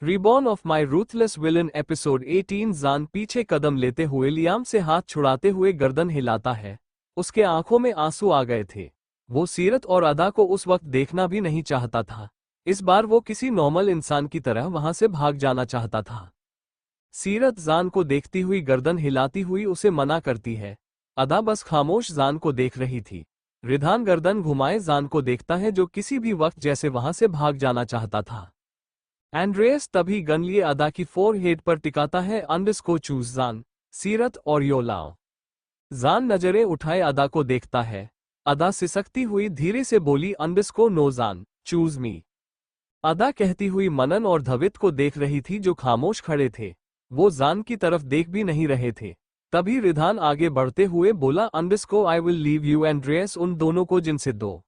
Reborn of my ruthless villain episode 18। जान पीछे कदम लेते हुए लियाम से हाथ छुड़ाते हुए गर्दन हिलाता है। उसके आंखों में आंसू आ गए थे। वो सीरत और अदा को उस वक्त देखना भी नहीं चाहता था। इस बार वो किसी नॉर्मल इंसान की तरह वहां से भाग जाना चाहता था। सीरत जान को देखती हुई गर्दन हिलाती हुई उसे मना करती है। अदा बस खामोश जान को देख रही थी। रिधान गर्दन घुमाए जान को देखता है जो किसी भी वक्त जैसे वहां से भाग जाना चाहता था। एंड्रेस तभी गन लिए अदा की फोरहेड पर टिकाता है अंडरस्को चूज जान, सीरत और योलाओ। जान नजरें उठाए अदा को देखता है। अदा सिसकती हुई धीरे से बोली अंडरस्को नो जान, चूज मी। अदा कहती हुई मनन और धवित को देख रही थी जो खामोश खड़े थे। वो जान की तरफ देख भी नहीं रहे थे। तभी रिधान आगे बढ़ते हुए बोला underscore I will leave you Andres उन दोनों को जिनसे दो।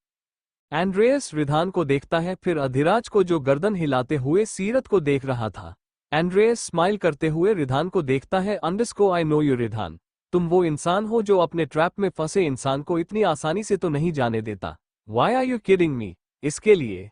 एंड्रेस रिधान को देखता है फिर अधिराज को जो गर्दन हिलाते हुए सीरत को देख रहा था। एंड्रेस स्माइल करते हुए रिधान को देखता है underscore I know you Ridhan, तुम वो इंसान हो जो अपने ट्रैप में फंसे इंसान को इतनी आसानी से तो नहीं जाने देता। Why are you kidding me, इसके लिए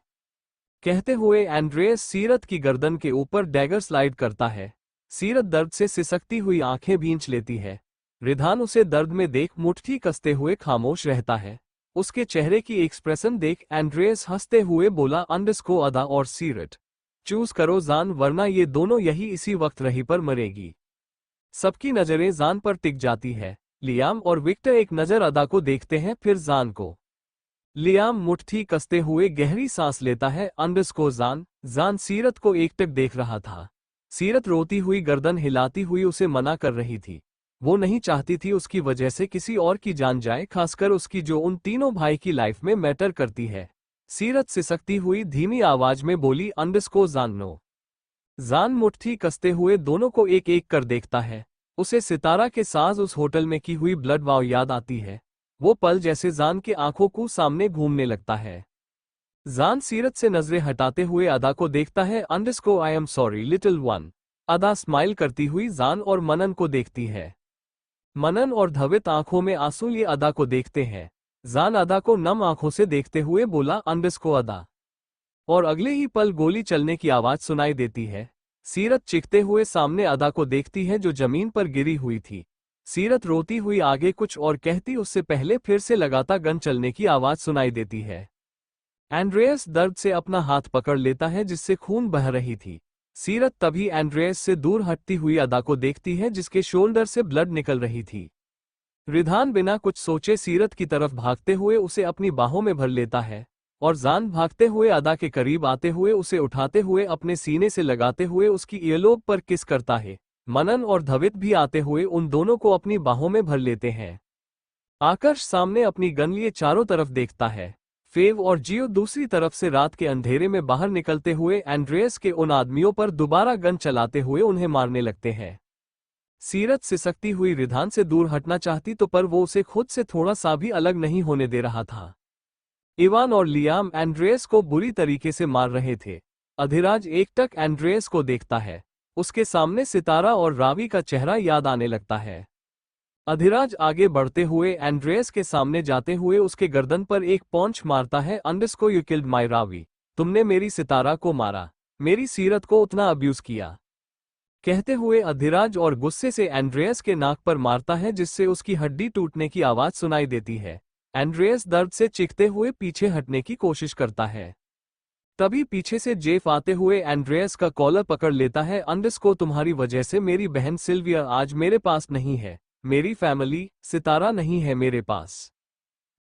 कहते हुए एंड्रेस सीरत की गर्दन के ऊपर डैगर स्लाइड करता है। सीरत दर्द से सिसकती हुई आंखें भींच लेती है। रिधान उसे दर्द में देख मुट्ठी कसते हुए खामोश रहता है। उसके चेहरे की एक्सप्रेशन देख एंड्रेस हंसते हुए बोला अंडरस्को अदा और सीरत, चूज करो जान वरना ये दोनों यही इसी वक्त रही पर मरेगी। सबकी नजरें जान पर टिक जाती है। लियाम और विक्टर एक नजर अदा को देखते हैं फिर जान को। लियाम मुट्ठी कसते हुए गहरी सांस लेता है अंडरस्को जान। जान सीरत को एकटक देख रहा था। सीरत रोती हुई गर्दन हिलाती हुई उसे मना कर रही थी। वो नहीं चाहती थी उसकी वजह से किसी और की जान जाए, खासकर उसकी जो उन तीनों भाई की लाइफ में मैटर करती है। सीरत सिसकती हुई धीमी आवाज में बोली अंडरस्को जान नो। जान मुट्ठी कसते हुए दोनों को एक एक कर देखता है। उसे सितारा के साथ उस होटल में की हुई ब्लड वाव याद आती है। वो पल जैसे जान की आंखों को सामने घूमने लगता है। जान सीरत से नजरें हटाते हुए अदा को देखता है underscore I am sorry little one. अदा स्माइल करती हुई जान और मनन को देखती है। मनन और धवित आंखों में आंसू लिए अदा को देखते हैं। जान अदा को नम आंखों से देखते हुए बोला अंडरस्को अदा। और अगले ही पल गोली चलने की आवाज सुनाई देती है। सीरत चीखते हुए सामने अदा को देखती है जो जमीन पर गिरी हुई थी। सीरत रोती हुई आगे कुछ और कहती उससे पहले फिर से लगातार गन चलने की आवाज सुनाई देती है। एंड्रेस दर्द से अपना हाथ पकड़ लेता है जिससे खून बह रही थी। सीरत तभी एंड्रेस से दूर हटती हुई अदा को देखती है जिसके शोल्डर से ब्लड निकल रही थी। रिधान बिना कुछ सोचे सीरत की तरफ भागते हुए उसे अपनी बाहों में भर लेता है और जान भागते हुए अदा के करीब आते हुए उसे उठाते हुए अपने सीने से लगाते हुए उसकी ईयरलोब पर किस करता है। मनन और धवित भी आते हुए उन दोनों को अपनी बाहों में भर लेते हैं। आकर्ष सामने अपनी गन लिए चारों तरफ देखता है। फेव और जियो दूसरी तरफ से रात के अंधेरे में बाहर निकलते हुए एंड्रेस के उन आदमियों पर दोबारा गन चलाते हुए उन्हें मारने लगते हैं। सीरत सिसकती हुई रिधान से दूर हटना चाहती तो पर वो उसे खुद से थोड़ा सा भी अलग नहीं होने दे रहा था। इवान और लियाम एंड्रेस को बुरी तरीके से मार रहे थे। अधिराज एकटक एंड्रेस को देखता है। उसके सामने सितारा और रावी का चेहरा याद आने लगता है। अधिराज आगे बढ़ते हुए एंड्रेस के सामने जाते हुए उसके गर्दन पर एक पॉन्च मारता है underscore you killed my Ravi, तुमने मेरी सितारा को मारा, मेरी सीरत को उतना अब्यूज किया। कहते हुए अधिराज और गुस्से से एंड्रेस के नाक पर मारता है जिससे उसकी हड्डी टूटने की आवाज सुनाई देती है। एंड्रेस दर्द से चीखते हुए पीछे हटने की कोशिश करता है। तभी पीछे से जेफ आते हुए एंड्रेस का कॉलर पकड़ लेता है अंडरस्को तुम्हारी वजह से मेरी बहन सिल्विया आज मेरे पास नहीं है, मेरी फैमिली सितारा नहीं है मेरे पास।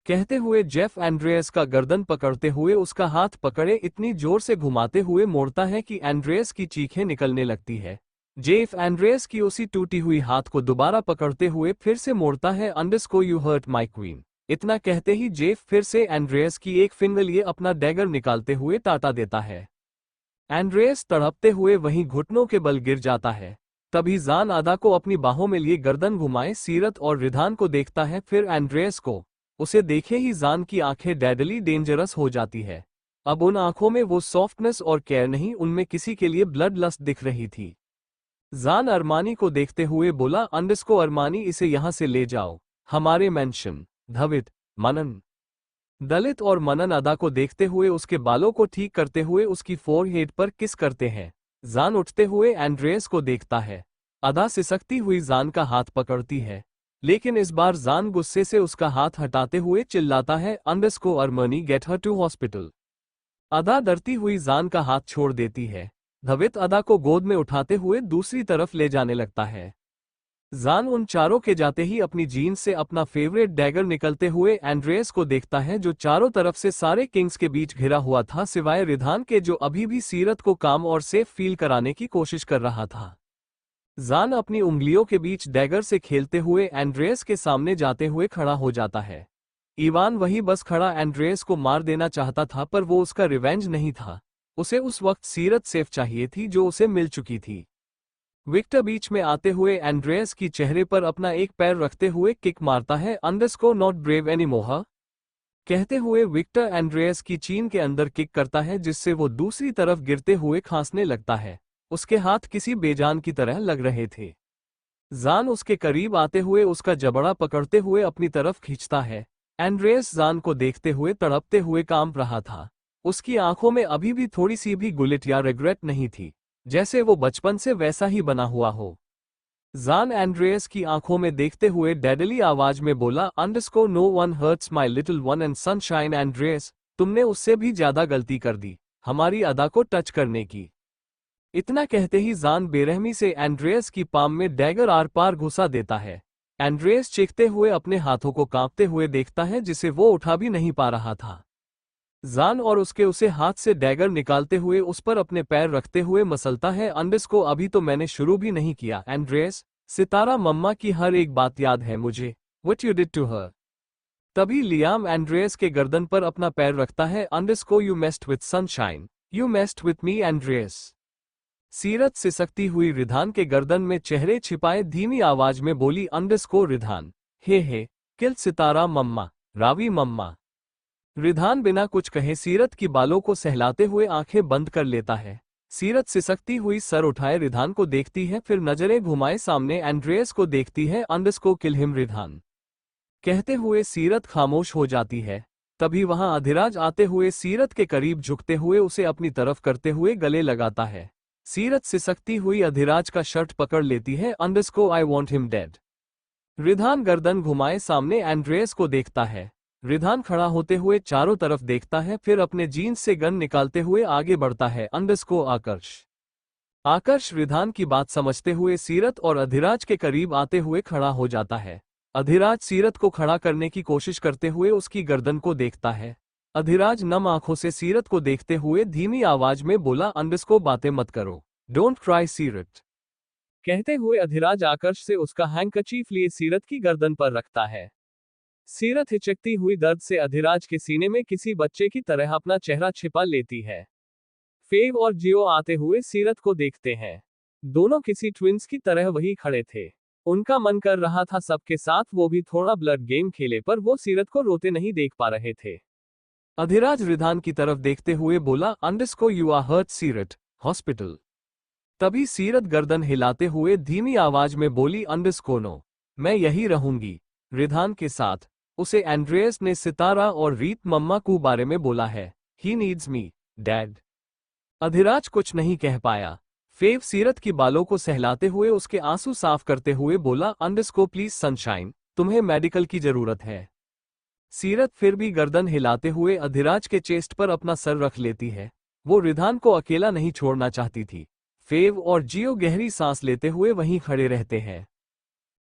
कहते हुए जेफ एंड्रेस का गर्दन पकड़ते हुए उसका हाथ पकड़े इतनी जोर से घुमाते हुए मोड़ता है कि एंड्रेस की चीखें निकलने लगती है। जेफ एंड्रेस की उसी टूटी हुई हाथ को दोबारा पकड़ते हुए फिर से मोड़ता है underscore you hurt my queen. इतना कहते ही जेफ फिर से एंड्रेस की एक फिंगर लिए अपना डैगर निकालते हुए टाटा देता है। एंड्रेस तड़पते हुए वहीं घुटनों के बल गिर जाता है। तभी जान अदा को अपनी बाहों में लिए गर्दन घुमाए सीरत और रिधान को देखता है फिर एंड्रेस को। उसे देखे ही जान की आंखें डेडली डेंजरस हो जाती है। अब उन आंखों में वो सॉफ्टनेस और केयर नहीं, उनमें किसी के लिए ब्लड लस्ट दिख रही थी। जान अरमानी को देखते हुए बोला अंडरस्को अरमानी इसे यहां से ले जाओ हमारे मेंशन। धवित, मनन, दलित और मनन अदा को देखते हुए उसके बालों को ठीक करते हुए उसकी फोरहेड पर किस करते हैं। जान उठते हुए एंड्रेस को देखता है। अदा सिसकती हुई जान का हाथ पकड़ती है, लेकिन इस बार जान गुस्से से उसका हाथ हटाते हुए चिल्लाता है, underscore Armani get her to hospital. Ada डरती हुई जान का हाथ छोड़ देती है। धवित अदा को गोद में उठाते हुए दूसरी तरफ ले जाने लगता है। जान उन चारों के जाते ही अपनी जीन्स से अपना फेवरेट डैगर निकलते हुए एंड्रेस को देखता है, जो चारों तरफ से सारे किंग्स के बीच घिरा हुआ था सिवाय रिधान के, जो अभी भी सीरत को काम और सेफ फील कराने की कोशिश कर रहा था। जान अपनी उंगलियों के बीच डैगर से खेलते हुए एंड्रेस के सामने जाते हुए खड़ा हो जाता है। इवान वही बस खड़ा एंड्रेस को मार देना चाहता था, पर वो उसका रिवेंज नहीं था। उसे उस वक्त सीरत सेफ चाहिए थी, जो उसे मिल चुकी थी। विक्टर बीच में आते हुए एंड्रेस की चेहरे पर अपना एक पैर रखते हुए किक मारता है, अंडरस्को नॉट ब्रेव एनीमोर कहते हुए विक्टर एंड्रेस की चीन के अंदर किक करता है, जिससे वो दूसरी तरफ गिरते हुए खांसने लगता है। उसके हाथ किसी बेजान की तरह लग रहे थे। जान उसके करीब आते हुए उसका जबड़ा पकड़ते हुए अपनी तरफ खींचता है। एंड्रेस जान को देखते हुए तड़पते हुए कांप रहा था। उसकी आंखों में अभी भी थोड़ी सी भी गुलिट या रिग्रेट नहीं थी, जैसे वो बचपन से वैसा ही बना हुआ हो। जान एंड्रेस की आंखों में देखते हुए डेडली आवाज में बोला, underscore no one hurts my little one and sunshine Andres, तुमने उससे भी ज्यादा गलती कर दी, हमारी अदा को टच करने की। इतना कहते ही जान बेरहमी से एंड्रेस की पाम में डैगर आर पार घुसा देता है। एंड्रेस चीखते हुए अपने हाथों को कांपते हुए देखता है, जिसे वो उठा भी नहीं पा रहा था। जान और उसके उसे हाथ से डैगर निकालते हुए उस पर अपने पैर रखते हुए मसलता है, अंडरस्को अभी तो मैंने शुरू भी नहीं किया एंड्रेस, सितारा मम्मा की हर एक बात याद है मुझे, what you did to her. तभी लियाम एंड्रेस के गर्दन पर अपना पैर रखता है, underscore you messed with sunshine, you messed with me Andres. Seerat सिसकती हुई रिधान के गर्दन में चेहरे छिपाए धीमी आवाज में बोली, अंडरस्को रिधान, हे किल सितारा मम्मा, रावी मम्मा। रिधान बिना कुछ कहे सीरत की बालों को सहलाते हुए आंखें बंद कर लेता है। सीरत सिसकती हुई सर उठाए रिधान को देखती है, फिर नजरें घुमाए सामने एंड्रेस को देखती है, अंडरस्को किल हिम रिधान कहते हुए सीरत खामोश हो जाती है। तभी वहां अधिराज आते हुए सीरत के करीब झुकते हुए उसे अपनी तरफ करते हुए गले लगाता है। सीरत सिसकती हुई अधिराज का शर्ट पकड़ लेती है, underscore I want him dead. Ridhan गर्दन घुमाए सामने एंड्रेस को देखता है। रिधान खड़ा होते हुए चारों तरफ देखता है, फिर अपने जीन्स से गन निकालते हुए आगे बढ़ता है, अंडरस्को आकर्ष। आकर्ष रिधान की बात समझते हुए सीरत और अधिराज के करीब आते हुए खड़ा हो जाता है। अधिराज सीरत को खड़ा करने की कोशिश करते हुए उसकी गर्दन को देखता है। अधिराज नम आंखों से सीरत को देखते हुए धीमी आवाज में बोला, अंडरस्को बातें मत करो, डोंट क्राई सीरत कहते हुए अधिराज आकर्ष से उसका हैंकचीफ लिए सीरत की गर्दन पर रखता है। सीरत हिचकती हुई दर्द से अधिराज के सीने में किसी बच्चे की तरह अपना चेहरा छिपा लेती है। फेव और जियो आते हुए सीरत को देखते हैं। दोनों किसी ट्विंस की तरह वही खड़े थे। उनका मन कर रहा था सबके साथ वो भी थोड़ा ब्लड गेम खेले, पर वो सीरत को रोते नहीं देख पा रहे थे। अधिराज रिधान की तरफ देखते हुए बोला, अंडरस्को यू आर हर्ट सीरत, हॉस्पिटल। तभी सीरत गर्दन हिलाते हुए धीमी आवाज में बोली, अंडरस्को नो, मैं यही रहूंगी रिधान के साथ। उसे एंड्रेस ने सितारा और रीत मम्मा को बारे में बोला है, he needs me dad. Adhiraj कुछ नहीं कह पाया। फेव सीरत की बालों को सहलाते हुए उसके आंसू साफ करते हुए बोला, अंडरस्को प्लीज सनशाइन, तुम्हें मेडिकल की जरूरत है। सीरत फिर भी गर्दन हिलाते हुए अधिराज के चेस्ट पर अपना सर रख लेती है। वो रिधान को अकेला नहीं छोड़ना चाहती थी। फेव और जियो गहरी सांस लेते हुए वहीं खड़े रहते हैं।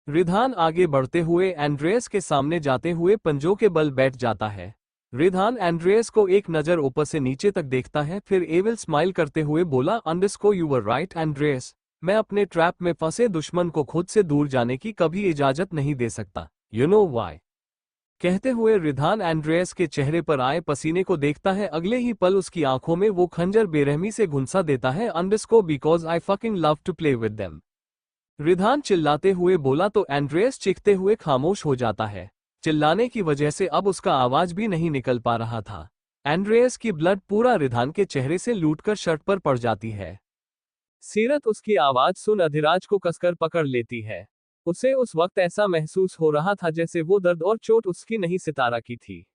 रिधान आगे बढ़ते हुए एंड्रेस के सामने जाते हुए पंजों के बल बैठ जाता है। रिधान एंड्रेस को एक नजर ऊपर से नीचे तक देखता है, फिर एविल स्माइल करते हुए बोला, underscore you were right Andres, मैं अपने ट्रैप में फंसे दुश्मन को खुद से दूर जाने की कभी इजाजत नहीं दे सकता, यू नो व्हाई। कहते हुए रिधान एंड्रेस के चेहरे पर आए पसीने को देखता है। अगले ही पल उसकी आंखों में वो खंजर बेरहमी से घुंसा देता है, underscore because I fucking love to play with them. Ridhan चिल्लाते हुए बोला तो एंड्रेस चीखते हुए खामोश हो जाता है। चिल्लाने की वजह से अब उसका आवाज भी नहीं निकल पा रहा था। एंड्रेस की ब्लड पूरा रिधान के चेहरे से लूटकर शर्ट पर पड़ जाती है। सीरत उसकी आवाज सुन अधिराज को कसकर पकड़ लेती है। उसे उस वक्त ऐसा महसूस हो रहा था जैसे वो दर्द और चोट उसकी नहीं सितारा की थी।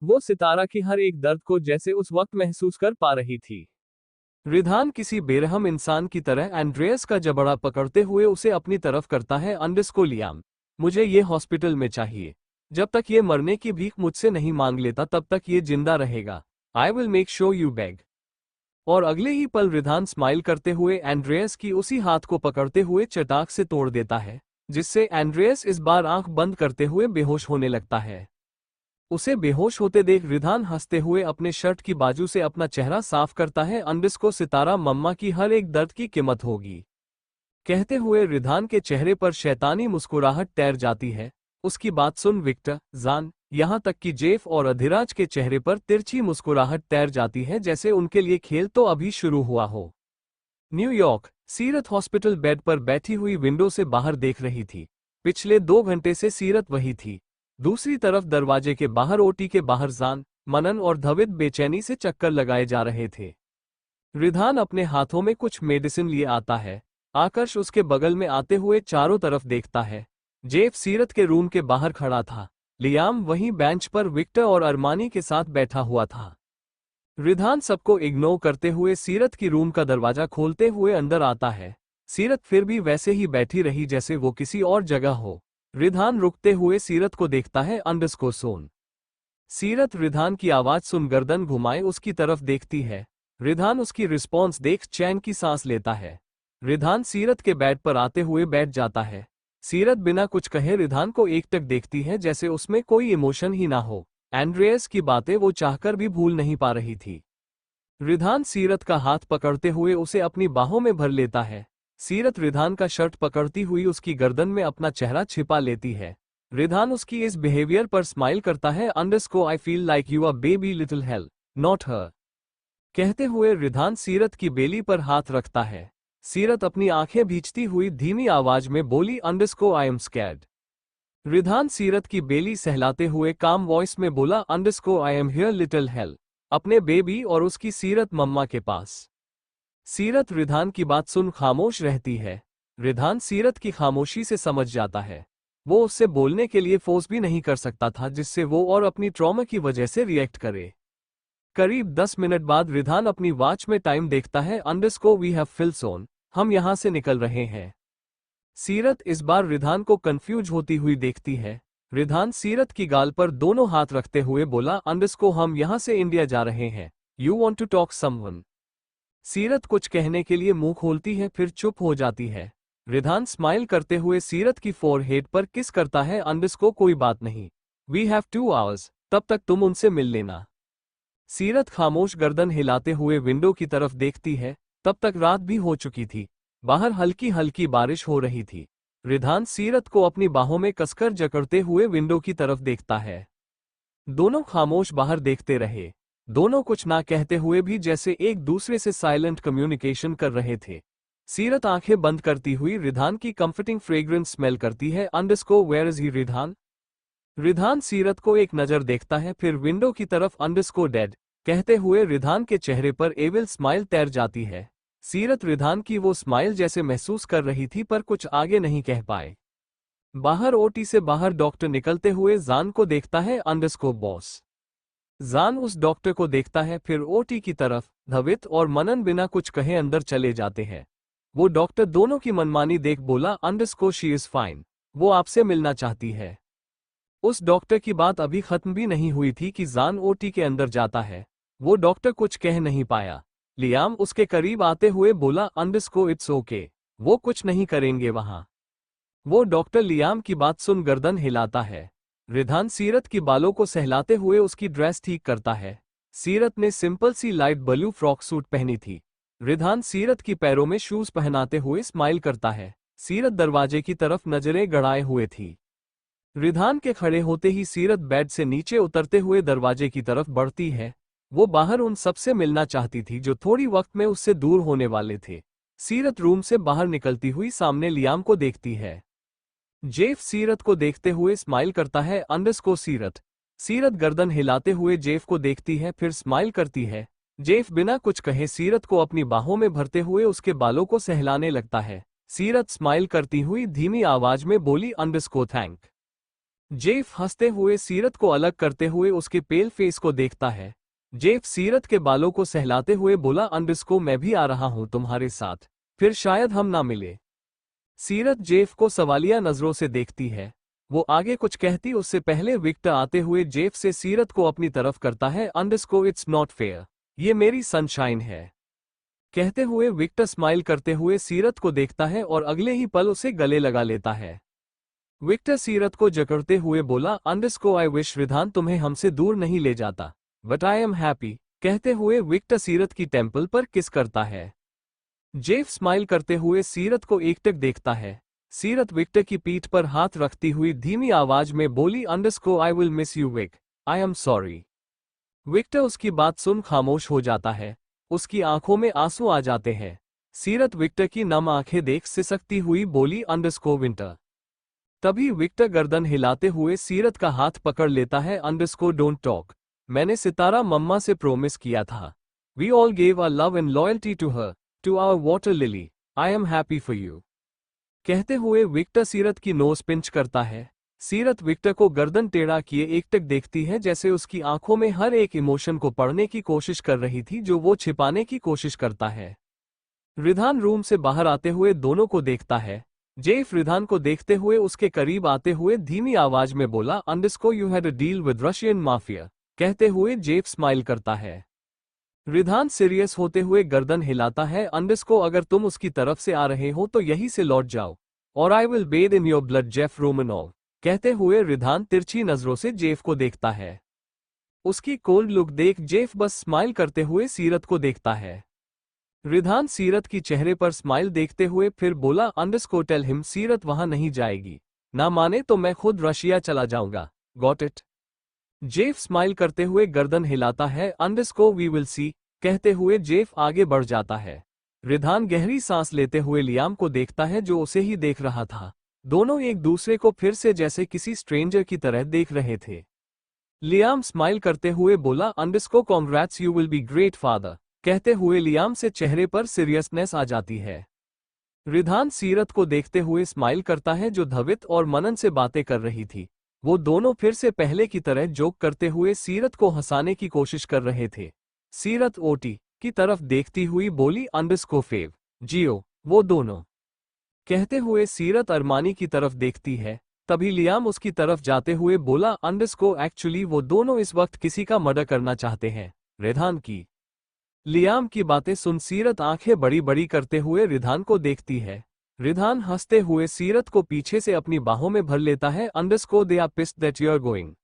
वो सितारा की हर एक दर्द को जैसे उस वक्त महसूस कर पा रही थी। रिधान किसी बेरहम इंसान की तरह एंड्रेयस का जबड़ा पकड़ते हुए उसे अपनी तरफ करता है। अंडरस्को लियाम, मुझे ये हॉस्पिटल में चाहिए। जब तक ये मरने की भीख मुझसे नहीं मांग लेता तब तक ये जिंदा रहेगा। I will make sure you beg. और अगले ही पल रिधान स्माइल करते हुए एंड्रेयस की उसी हाथ को पकड़ते हुए चटाक से तोड़ देता है, जिससे एंड्रेयस इस बार आंख बंद करते हुए बेहोश होने लगता है। उसे बेहोश होते देख रिधान हंसते हुए अपने शर्ट की बाजू से अपना चेहरा साफ करता है। अंडरस्को सितारा मम्मा की हर एक दर्द की कीमत होगी, कहते हुए रिधान के चेहरे पर शैतानी मुस्कुराहट तैर जाती है। उसकी बात सुन विक्टर, जान, यहां तक कि जेफ और अधिराज के चेहरे पर तिरछी मुस्कुराहट तैर जाती है, जैसे उनके लिए खेल तो अभी शुरू हुआ हो। न्यूयॉर्क, सीरत हॉस्पिटल बेड पर बैठी हुई विंडो से बाहर देख रही थी। पिछले 2 घंटे से सीरत वही थी। दूसरी तरफ दरवाजे के बाहर ओटी के बाहर जान, मनन और धवित बेचैनी से चक्कर लगाए जा रहे थे। रिधान अपने हाथों में कुछ मेडिसिन लिए आता है। आकर्ष उसके बगल में आते हुए चारों तरफ देखता है। जेफ सीरत के रूम के बाहर खड़ा था। लियाम वहीं बेंच पर विक्टर और अरमानी के साथ बैठा हुआ था। रिधान सबको इग्नोर करते हुए सीरत की रूम का दरवाजा खोलते हुए अंदर आता है। सीरत फिर भी वैसे ही बैठी रही जैसे वो किसी और जगह हो। रिधान रुकते हुए सीरत को देखता है। अंडरस्को सोन। सीरत रिधान की आवाज सुन गर्दन घुमाए उसकी तरफ देखती है। रिधान उसकी रिस्पॉन्स देख चैन की सांस लेता है। रिधान सीरत के बेड पर आते हुए बैठ जाता है। सीरत बिना कुछ कहे रिधान को एकटक देखती है, जैसे उसमें कोई इमोशन ही ना हो। एंड्रेयस की बातें वो चाहकर भी भूल नहीं पा रही थी। रिधान सीरत का हाथ पकड़ते हुए उसे अपनी बाहों में भर लेता है। सीरत रिधान का शर्ट पकड़ती हुई उसकी गर्दन में अपना चेहरा छिपा लेती है। रिधान उसकी इस बिहेवियर पर स्माइल करता है। Underscore I feel like you are baby little hell, not her, कहते हुए रिधान सीरत की बेली पर हाथ रखता है। सीरत अपनी आंखें भींचती हुई धीमी आवाज में बोली, underscore I am scared. Ridhan Seerat की बेली सहलाते हुए काम वॉइस में बोला, underscore I am here little hello, अपने बेबी और उसकी सीरत मम्मा के पास। सीरत रिधान की बात सुन खामोश रहती है। रिधान सीरत की खामोशी से समझ जाता है। वो उससे बोलने के लिए फोर्स भी नहीं कर सकता था, जिससे वो और अपनी ट्रॉमा की वजह से रिएक्ट करे। करीब 10 मिनट बाद रिधान अपनी वॉच में टाइम देखता है। अंडरस्को वी हैव फिल सोन, हम यहां से निकल रहे हैं। सीरत इस बार रिधान को कंफ्यूज होती हुई देखती है। रिधान सीरत की गाल पर दोनों हाथ रखते हुए बोला, अंडरस्को हम यहां से इंडिया जा रहे हैं। You want to talk someone. Seerat कुछ कहने के लिए मुंह खोलती है, फिर चुप हो जाती है। रिधान स्माइल करते हुए सीरत की फोरहेड पर किस करता है। अंडरस्को कोई बात नहीं, वी हैव 2 आवर्स, तब तक तुम उनसे मिल लेना। सीरत खामोश गर्दन हिलाते हुए विंडो की तरफ देखती है। तब तक रात भी हो चुकी थी। बाहर हल्की हल्की बारिश हो रही थी। रिधान सीरत को अपनी बाहों में कसकर जकड़ते हुए विंडो की तरफ देखता है। दोनों खामोश बाहर देखते रहे। दोनों कुछ ना कहते हुए भी जैसे एक दूसरे से साइलेंट कम्युनिकेशन कर रहे थे। सीरत आंखें बंद करती हुई रिधान की कंफर्टिंग फ्रेग्रेंस स्मेल करती है। Underscore where is he Ridhan. Ridhan Seerat को एक नजर देखता है, फिर विंडो की तरफ। अंडरस्को डेड, कहते हुए रिधान के चेहरे पर एविल स्माइल तैर जाती है। सीरत रिधान की वो स्माइल जैसे महसूस कर रही थी, पर कुछ आगे नहीं कह पाए। बाहर ओटी से बाहर डॉक्टर निकलते हुए जान को देखता है। अंडरस्को बॉस। जान उस डॉक्टर को देखता है, फिर ओटी की तरफ। धवित और मनन बिना कुछ कहे अंदर चले जाते हैं। वो डॉक्टर दोनों की मनमानी देख बोला, अंडरस्को शी इज फाइन, वो आपसे मिलना चाहती है। उस डॉक्टर की बात अभी खत्म भी नहीं हुई थी कि जान ओटी के अंदर जाता है। वो डॉक्टर कुछ कह नहीं पाया। लियाम उसके करीब आते हुए बोला, अंडरस्को इट्स ओके, वो कुछ नहीं करेंगे वहां। वो डॉक्टर लियाम की बात सुन गर्दन हिलाता है। रिधान सीरत की बालों को सहलाते हुए उसकी ड्रेस ठीक करता है। सीरत ने सिंपल सी लाइट ब्लू फ्रॉक सूट पहनी थी। रिधान सीरत की पैरों में शूज पहनाते हुए स्माइल करता है। सीरत दरवाजे की तरफ नजरें गड़ाए हुए थी। रिधान के खड़े होते ही सीरत बेड से नीचे उतरते हुए दरवाजे की तरफ बढ़ती है। वो बाहर उन सबसे मिलना चाहती थी जो थोड़ी वक्त में उससे दूर होने वाले थे। सीरत रूम से बाहर निकलती हुई सामने लियाम को देखती है। जेफ सीरत को देखते हुए स्माइल करता है। अंडरस्को सीरत। सीरत गर्दन हिलाते हुए जेफ को देखती है, फिर स्माइल करती है। जेफ बिना कुछ कहे सीरत को अपनी बाहों में भरते हुए उसके बालों को सहलाने लगता है। सीरत स्माइल करती हुई धीमी आवाज में बोली, अंडरस्को थैंक। जेफ हंसते हुए सीरत को अलग करते हुए उसके पेल फेस को देखता है। जेफ सीरत के बालों को सहलाते हुए बोला, अंडरस्को मैं भी आ रहा हूं तुम्हारे साथ, फिर शायद हम ना मिले। सीरत जेफ को सवालिया नजरों से देखती है। वो आगे कुछ कहती उससे पहले विक्टर आते हुए जेफ से सीरत को अपनी तरफ करता है। अंडरस्को इट्स नॉट फेयर, ये मेरी सनशाइन है। कहते हुए विक्टर स्माइल करते हुए सीरत को देखता है और अगले ही पल उसे गले लगा लेता है। विक्टर सीरत को जकड़ते हुए बोला, अंडरस्को आई विश रिधान तुम्हें हमसे दूर नहीं ले जाता, बट आई एम हैप्पी। कहते हुए विक्टर सीरत की टेम्पल पर किस करता है। जेफ स्माइल करते हुए सीरत को एकटक देखता है। सीरत विक्टर की पीठ पर हाथ रखती हुई धीमी आवाज में बोली, underscore I will miss you Vic, I am sorry. Victor उसकी बात सुन खामोश हो जाता है। उसकी आंखों में आंसू आ जाते हैं। सीरत विक्टर की नम आंखें देख सिसकती हुई बोली, अंडरस्को विंटर। तभी विक्टर गर्दन हिलाते हुए सीरत का हाथ पकड़ लेता है। अंडरस्को डोंट टॉक, मैंने सितारा मम्मा से प्रोमिस किया था। We all gave our love and loyalty to her, to our water lily, I am happy for you. कहते हुए विक्टर सीरत की नोज पिंच करता है। सीरत विक्टर को गर्दन टेढ़ा किए एकटक देखती है, जैसे उसकी आंखों में हर एक इमोशन को पढ़ने की कोशिश कर रही थी जो वो छिपाने की कोशिश करता है। रिधान रूम से बाहर आते हुए दोनों को देखता है। जेफ रिधान को देखते हुए उसके करीब आते हुए धीमी आवाज में बोला, underscore you had a deal with Russian mafia. कहते हुए जेफ स्माइल करता है। रिधान सीरियस होते हुए गर्दन हिलाता है। अंडरस्को अगर तुम उसकी तरफ से आ रहे हो तो यहीं से लौट जाओ, और I will bathe in your blood Jeff Romanov. कहते हुए रिधान तिरछी नजरों से जेफ को देखता है। उसकी कोल्ड लुक देख जेफ बस स्माइल करते हुए सीरत को देखता है। रिधान सीरत की चेहरे पर स्माइल देखते हुए फिर बोला, अंडरस्को टेल हिम सीरत वहां नहीं जाएगी, ना माने तो मैं खुद रशिया चला जाऊंगा, गॉट इट। जेफ स्माइल करते हुए गर्दन हिलाता है। Underscore we will see. कहते हुए जेफ आगे बढ़ जाता है। रिधान गहरी सांस लेते हुए लियाम को देखता है जो उसे ही देख रहा था। दोनों एक दूसरे को फिर से जैसे किसी स्ट्रेंजर की तरह देख रहे थे। लियाम स्माइल करते हुए बोला, अंडरस्को congrats you will be great father. कहते हुए लियाम से चेहरे पर सीरियसनेस आ जाती है। रिधान सीरत को देखते हुए स्माइल करता है जो धवित और मनन से बातें कर रही थी। वो दोनों फिर से पहले की तरह जोक करते हुए सीरत को हंसाने की कोशिश कर रहे थे। सीरत ओटी की तरफ देखती हुई बोली, अंडरस्को फेव जियो वो दोनों। कहते हुए सीरत अरमानी की तरफ देखती है। तभी लियाम उसकी तरफ जाते हुए बोला, अंडरस्को एक्चुअली वो दोनों इस वक्त किसी का मर्डर करना चाहते हैं, रिधान की। लियाम की बातें सुन सीरत आंखें बड़ी बड़ी करते हुए रिधान को देखती है। रिधान हंसते हुए सीरत को पीछे से अपनी बाहों में भर लेता है। Underscore they are pissed that you are going.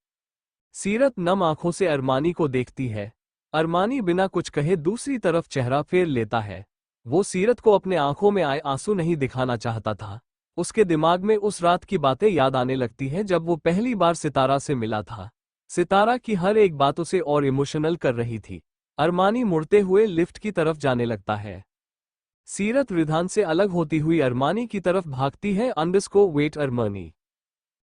Seerat नम आंखों से अरमानी को देखती है। अरमानी बिना कुछ कहे दूसरी तरफ चेहरा फेर लेता है। वो सीरत को अपने आंखों में आए आंसू नहीं दिखाना चाहता था। उसके दिमाग में उस रात की बातें याद आने लगती हैं जब वो पहली बार सितारा से मिला था। सितारा की हर एक बात उसे और इमोशनल कर रही थी। अरमानी मुड़ते हुए लिफ्ट की तरफ जाने लगता है। सीरत रिधान से अलग होती हुई अरमानी की तरफ भागती है। अंडरस्को वेट अरमानी।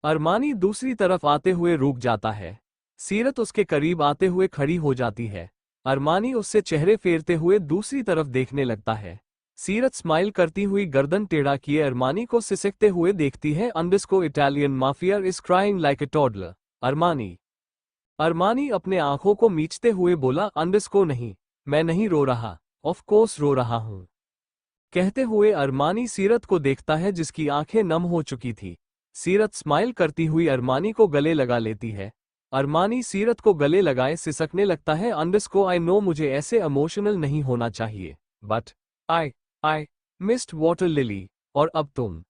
अरमानी दूसरी तरफ आते हुए रुक जाता है। सीरत उसके करीब आते हुए खड़ी हो जाती है। अरमानी उससे चेहरे फेरते हुए दूसरी तरफ देखने लगता है। सीरत स्माइल करती हुई गर्दन टेढ़ा किए अरमानी को सिसकते हुए देखती है। अंडरस्को Italian mafia is crying like a toddler. Armani. Armani अपने आंखों को मीचते हुए बोला, अंडरस्को नहीं, मैं नहीं रो रहा, ऑफ कोर्स रो रहा हूं। कहते हुए अरमानी सीरत को देखता है जिसकी आंखें नम हो चुकी थी। सीरत स्माइल करती हुई अरमानी को गले लगा लेती है। अरमानी सीरत को गले लगाए सिसकने लगता है। अंडरस्को आई नो मुझे ऐसे इमोशनल नहीं होना चाहिए, but I missed water lily, और अब तुम।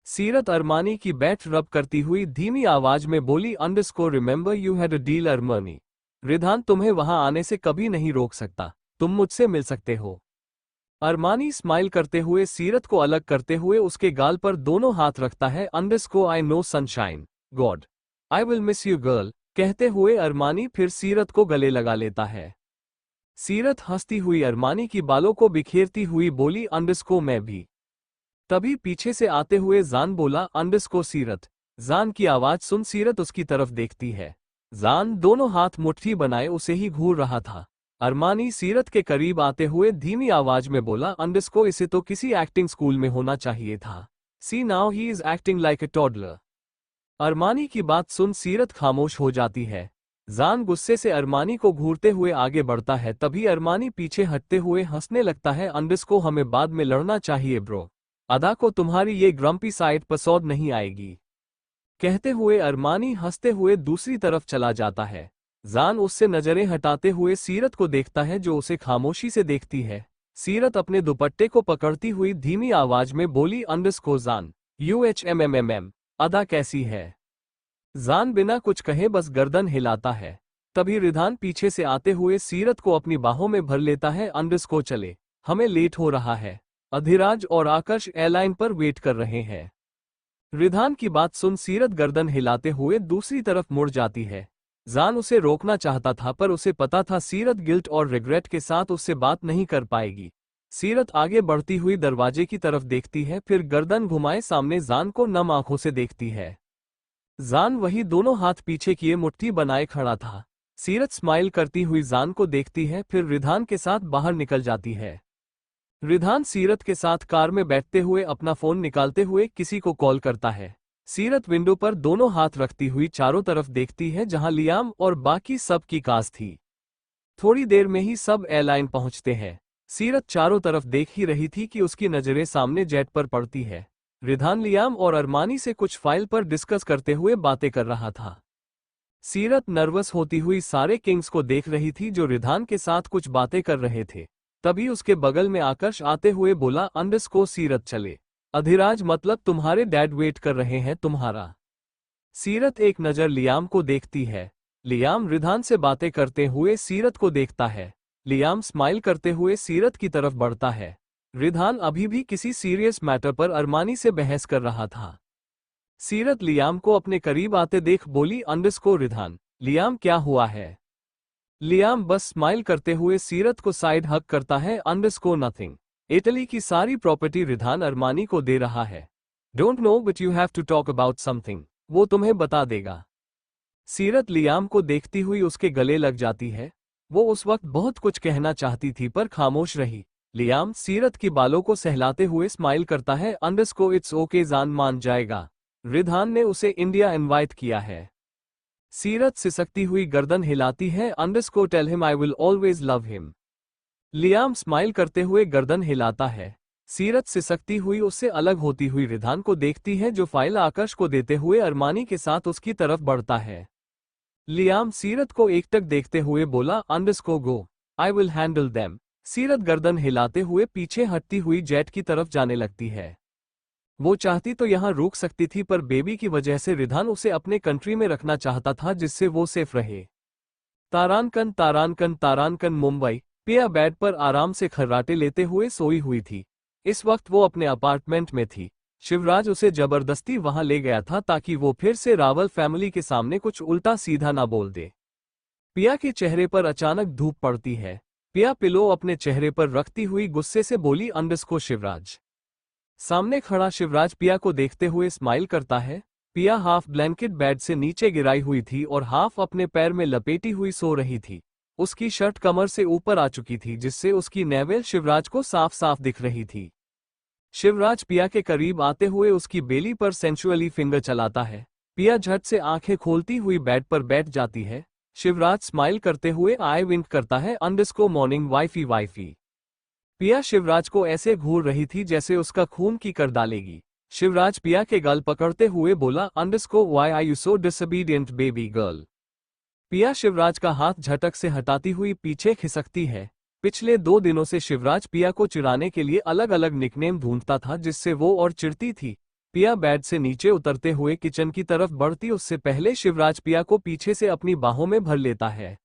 सीरत अरमानी की बैठ रब करती हुई धीमी आवाज में बोली, अंडरस्को remember you had a deal Armani. Ridhan तुम्हें वहां आने से कभी नहीं रोक सकता, तुम मुझसे मिल सकते हो। अरमानी स्माइल करते हुए सीरत को अलग करते हुए उसके गाल पर दोनों हाथ रखता है। Underscore I know sunshine, God I will miss you girl. कहते हुए अरमानी फिर सीरत को गले लगा लेता है। सीरत हंसती हुई अरमानी की बालों को बिखेरती हुई बोली, अंडरस्को मैं भी। तभी पीछे से आते हुए जान बोला, अंडरस्को सीरत। जान की आवाज सुन सीरत उसकी तरफ देखती है। जान दोनों हाथ मुट्ठी बनाए उसे ही घूर रहा था। अरमानी सीरत के करीब आते हुए धीमी आवाज में बोला, अंडरस्को इसे तो किसी एक्टिंग स्कूल में होना चाहिए था। See now he is acting like a toddler. Armani की बात सुन सीरत खामोश हो जाती है। जान गुस्से से अरमानी को घूरते हुए आगे बढ़ता है, तभी अरमानी पीछे हटते हुए हंसने लगता है। अंडरस्को हमें बाद में लड़ना चाहिए ब्रो, अदा को तुम्हारी ये ग्रम्पी साइड पसंद नहीं आएगी। कहते हुए अरमानी हंसते हुए दूसरी तरफ चला जाता है। जान उससे नजरें हटाते हुए सीरत को देखता है जो उसे खामोशी से देखती है। सीरत अपने दुपट्टे को पकड़ती हुई धीमी आवाज में बोली, अंडरस्को जान UHMMM, अदा कैसी है? जान बिना कुछ कहे बस गर्दन हिलाता है। तभी रिधान पीछे से आते हुए सीरत को अपनी बाहों में भर लेता है। अंडरस्को चले, हमें लेट हो रहा है। अधिराज और आकर्ष एयरलाइन पर वेट कर रहे हैं। रिधान की बात सुन सीरत गर्दन हिलाते हुए दूसरी तरफ मुड़ जाती है। जान उसे रोकना चाहता था पर उसे पता था सीरत गिल्ट और रिग्रेट के साथ उससे बात नहीं कर पाएगी। सीरत आगे बढ़ती हुई दरवाजे की तरफ देखती है, फिर गर्दन घुमाए सामने जान को नम आंखों से देखती है। जान वही दोनों हाथ पीछे किए मुट्ठी बनाए खड़ा था। सीरत स्माइल करती हुई जान को देखती है, फिर रिधान के साथ बाहर निकल जाती है। रिधान सीरत के साथ कार में बैठते हुए अपना फोन निकालते हुए किसी को कॉल करता है। सीरत विंडो पर दोनों हाथ रखती हुई चारों तरफ देखती है जहां लियाम और बाकी सब की कास थी। थोड़ी देर में ही सब एयरलाइन पहुंचते हैं। सीरत चारों तरफ देख ही रही थी कि उसकी नजरें सामने जेट पर पड़ती है। रिधान लियाम और अरमानी से कुछ फाइल पर डिस्कस करते हुए बातें कर रहा था। सीरत नर्वस होती हुई सारे किंग्स को देख रही थी जो रिधान के साथ कुछ बातें कर रहे थे। तभी उसके बगल में आकर्ष आते हुए बोला, अंडरस्को सीरत चले, अधिराज मतलब तुम्हारे डैड वेट कर रहे हैं तुम्हारा। सीरत एक नज़र लियाम को देखती है। लियाम रिधान से बातें करते हुए सीरत को देखता है। लियाम स्माइल करते हुए सीरत की तरफ बढ़ता है। रिधान अभी भी किसी सीरियस मैटर पर अरमानी से बहस कर रहा था। सीरत लियाम को अपने करीब आते देख बोली, अंडरस्को रिधान, लियाम क्या हुआ है? लियाम बस स्माइल करते हुए सीरत को साइड हग करता है। अंडरस्को नथिंग, इटली की सारी प्रॉपर्टी रिधान अरमानी को दे रहा है। Don't know but you have to talk about something, वो तुम्हें बता देगा। सीरत लियाम को देखती हुई उसके गले लग जाती है। वो उस वक्त बहुत कुछ कहना चाहती थी पर खामोश रही। लियाम सीरत की बालों को सहलाते हुए स्माइल करता है। अंडरस्को इट्स ओके, जान मान जाएगा। रिधान ने उसे इंडिया इनवाइट किया है। सीरत सिसकती हुई गर्दन हिलाती है। Underscore tell him I will always love him. Liam smile करते हुए गर्दन हिलाता है। सीरत सिसकती हुई उससे अलग होती हुई रिधान को देखती है जो फाइल आकर्ष को देते हुए अरमानी के साथ उसकी तरफ बढ़ता है। लियाम सीरत को एकटक देखते हुए बोला, अंडरस्को गो, आई विल हैंडल देम। सीरत गर्दन हिलाते हुए पीछे हटती हुई जेट की तरफ जाने लगती है। वो चाहती तो यहां रुक सकती थी पर बेबी की वजह से रिधान उसे अपने कंट्री में रखना चाहता था जिससे वो सेफ रहे। तारानकन तारानकन तारानकन मुंबई। पिया बेड पर आराम से खर्राटे लेते हुए सोई हुई थी। इस वक्त वो अपने अपार्टमेंट में थी। शिवराज उसे जबरदस्ती वहां ले गया था ताकि वो फिर से रावल फैमिली के सामने कुछ उल्टा सीधा ना बोल दे। पिया के चेहरे पर अचानक धूप पड़ती है। पिया पिलो अपने चेहरे पर रखती हुई गुस्से से बोली, अंडरस्को शिवराज। सामने खड़ा शिवराज पिया को देखते हुए स्माइल करता है। पिया हाफ ब्लैंकेट बेड से नीचे गिराई हुई थी और हाफ अपने पैर में लपेटी हुई सो रही थी। उसकी शर्ट कमर से ऊपर आ चुकी थी जिससे उसकी नेवल शिवराज को साफ साफ दिख रही थी। शिवराज पिया के करीब आते हुए उसकी बेली पर सेंचुअली फिंगर चलाता है। पिया झट से आंखें खोलती हुई बेड पर बैठ जाती है। शिवराज स्माइल करते हुए आई विंक करता है, अंडरस्को मॉर्निंग वाइफी वाइफी। पिया शिवराज को ऐसे घूर रही थी जैसे उसका खून की कर डालेगी। शिवराज पिया के गल पकड़ते हुए बोला, underscore why are you so disobedient baby girl. Piya Shivraj का हाथ झटक से हटाती हुई पीछे खिसकती है। पिछले 2 दिनों से शिवराज पिया को चिढ़ाने के लिए अलग अलग निकनेम ढूंढता था जिससे वो और चिढ़ती थी। पिया बेड से नीचे उतरते हुए किचन की तरफ बढ़ती उससे पहले शिवराज पिया को पीछे से अपनी बाहों में भर लेता है।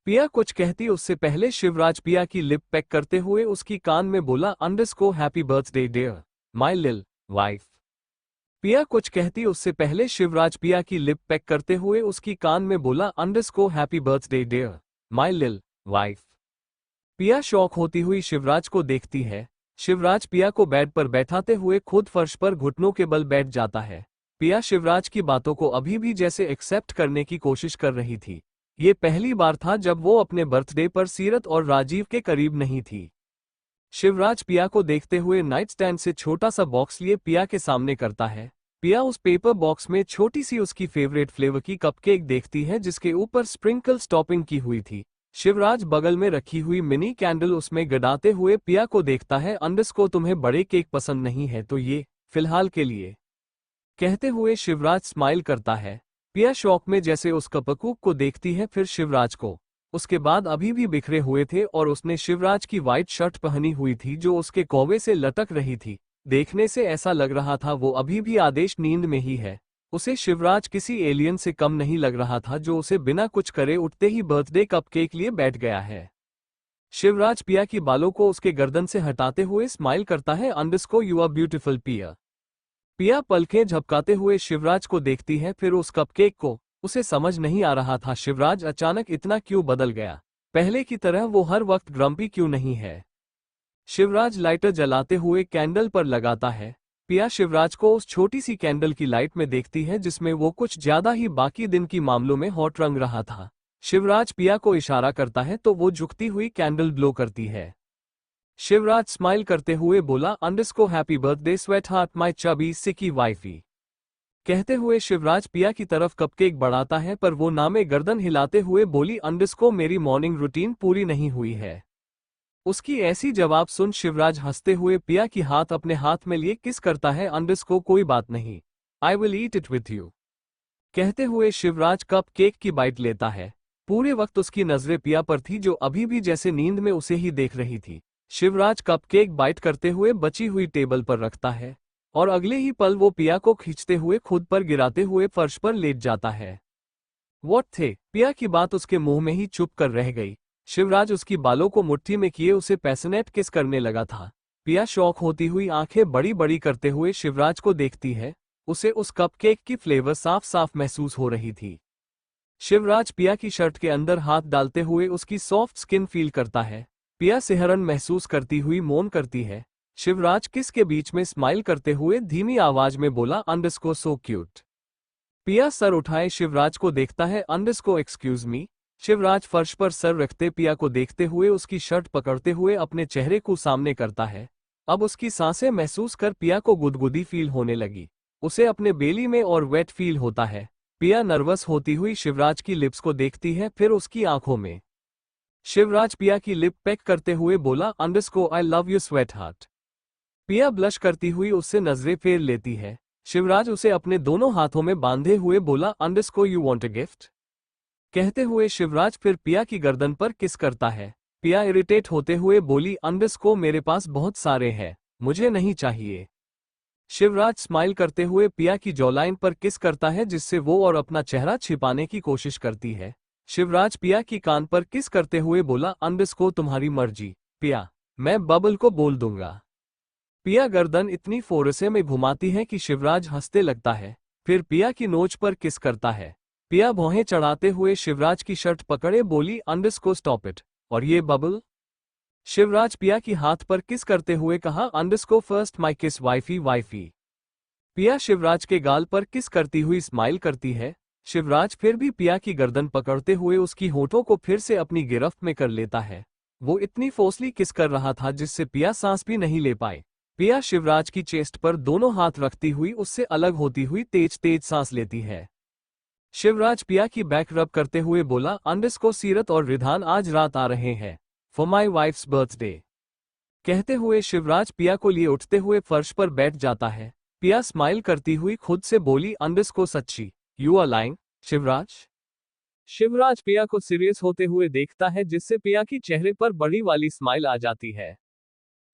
पिया कुछ कहती उससे पहले शिवराज पिया की लिप पैक करते हुए उसकी कान में बोला, underscore happy birthday dear my lil wife. Piya कुछ कहती उससे पहले शिवराज पिया की लिप पैक करते हुए उसकी कान में बोला, underscore happy birthday dear my lil wife. Piya शौक होती हुई शिवराज को देखती है। शिवराज पिया को बेड पर बैठाते हुए खुद फर्श पर घुटनों के बल बैठ जाता है। पिया शिवराज की बातों को अभी भी जैसे एक्सेप्ट करने की कोशिश कर रही थी। ये पहली बार था जब वो अपने बर्थडे पर सीरत और राजीव के करीब नहीं थी। शिवराज पिया को देखते हुए नाइट स्टैंड से छोटा सा बॉक्स लिए पिया के सामने करता है। पिया उस पेपर बॉक्स में छोटी सी उसकी फेवरेट फ्लेवर की कपकेक देखती है जिसके ऊपर स्प्रिंकल्स टॉपिंग की हुई थी। शिवराज बगल में रखी हुई मिनी कैंडल उसमें गड़ाते हुए पिया को देखता है। को तुम्हें बड़े केक पसंद नहीं है तो ये फिलहाल के लिए, कहते हुए शिवराज स्माइल करता है। पिया शौक में जैसे उस कपकूक को देखती है, फिर शिवराज को। उसके बाद अभी भी बिखरे हुए थे और उसने शिवराज की वाइट शर्ट पहनी हुई थी जो उसके कौवे से लटक रही थी। देखने से ऐसा लग रहा था वो अभी भी आदेश नींद में ही है। उसे शिवराज किसी एलियन से कम नहीं लग रहा था जो उसे बिना कुछ करे उठते ही बर्थडे कपकेक लिए बैठ गया है। शिवराज पिया की बालों को उसके गर्दन से हटाते हुए स्माइल करता है। यू आर ब्यूटीफुल पिया। पिया पलकें झपकाते हुए शिवराज को देखती है, फिर उस कपकेक को। उसे समझ नहीं आ रहा था शिवराज अचानक इतना क्यों बदल गया। पहले की तरह वो हर वक्त ग्रम्पी क्यों नहीं है। शिवराज लाइटर जलाते हुए कैंडल पर लगाता है। पिया शिवराज को उस छोटी सी कैंडल की लाइट में देखती है जिसमें वो कुछ ज्यादा ही बाकी दिन की मामलों में हॉट रंग रहा था। शिवराज पिया को इशारा करता है तो वो झुकती हुई कैंडल ब्लो करती है। शिवराज स्माइल करते हुए बोला, हैप्पी बर्थडे स्वेट हार्ट माई चबी सिकी वाइफी। कहते हुए शिवराज पिया की तरफ कपकेक बढ़ाता है पर वो नामे गर्दन हिलाते हुए बोली, मेरी मॉर्निंग रूटीन पूरी नहीं हुई है। उसकी ऐसी जवाब सुन शिवराज हंसते हुए पिया की हाथ अपने हाथ में लिए किस करता है। कोई बात नहीं, I will eat it with you. कहते हुए शिवराज कप केक की बाइट लेता है। पूरे वक्त उसकी नजरें पिया पर थी जो अभी भी जैसे नींद में उसे ही देख रही थी। शिवराज कप केक बाइट करते हुए बची हुई टेबल पर रखता है और अगले ही पल वो पिया को खींचते हुए खुद पर गिराते हुए फर्श पर लेट जाता है। व्हाट थे? पिया की बात उसके मुंह में ही चुप कर रह गई। शिवराज उसकी बालों को मुट्ठी में किए उसे पैशनेट किस करने लगा था। पिया शौक होती हुई आंखें बड़ी बड़ी करते हुए शिवराज को देखती है। उसे उस कपकेक की फ्लेवर साफ साफ महसूस हो रही थी। शिवराज पिया की शर्ट के अंदर हाथ डालते हुए उसकी सॉफ्ट स्किन फील करता है। पिया सिहरन महसूस करती हुई मौन करती है। शिवराज किस के बीच में स्माइल करते हुए धीमी आवाज में बोला, सो क्यूट। पिया सर उठाए शिवराज को देखता है। Excuse me. शिवराज फर्श पर सर रखते पिया को देखते हुए उसकी शर्ट पकड़ते हुए अपने चेहरे को सामने करता है। अब उसकी सांसें महसूस कर पिया को गुदगुदी फील होने लगी। उसे अपने बेली में और वेट फील होता है। पिया नर्वस होती हुई शिवराज की लिप्स को देखती है, फिर उसकी आंखों में। शिवराज पिया की लिप पेक करते हुए बोला, I love you sweat heart. पिया ब्लश करती हुई उससे नजरें फेर लेती है। शिवराज उसे अपने दोनों हाथों में बांधे हुए बोला, यू वॉन्ट अ गिफ्ट। कहते हुए शिवराज फिर पिया की गर्दन पर किस करता है। पिया इरिटेट होते हुए बोली, मेरे पास बहुत सारे हैं, मुझे नहीं चाहिए। शिवराज स्माइल करते हुए पिया की जॉलाइन पर किस करता है जिससे वो और अपना चेहरा छिपाने की कोशिश करती है। शिवराज पिया की कान पर किस करते हुए बोला, तुम्हारी मर्जी पिया, मैं बबल को बोल दूंगा। पिया गर्दन इतनी फोर्से में घुमाती है कि शिवराज हंसते लगता है। फिर पिया की नोच पर किस करता है। पिया भौहें चढ़ाते हुए शिवराज की शर्ट पकड़े बोली, स्टॉप इट। और ये बबल? शिवराज पिया की हाथ पर किस करते हुए कहा, फर्स्ट माई किस वाइफी वाइफी। पिया शिवराज के गाल पर किस करती हुई स्माइल करती है। शिवराज फिर भी पिया की गर्दन पकड़ते हुए उसकी होठों को फिर से अपनी गिरफ्त में कर लेता है। वो इतनी फोर्सली किस कर रहा था जिससे पिया सांस भी नहीं ले पाए। पिया शिवराज की चेस्ट पर दोनों हाथ रखती हुई उससे अलग होती हुई तेज तेज सांस लेती है। शिवराज पिया की बैक रब करते हुए बोला, सीरत और रिधान आज रात आ रहे हैं फॉर माई वाइफ्स बर्थडे। कहते हुए शिवराज पिया को लिए उठते हुए फर्श पर बैठ जाता है। पिया स्माइल करती हुई खुद से बोली, सच्ची you are lying Shivraj. Shivraj Piya को सीरियस होते हुए देखता है जिससे पिया की चेहरे पर बड़ी वाली स्माइल आ जाती है।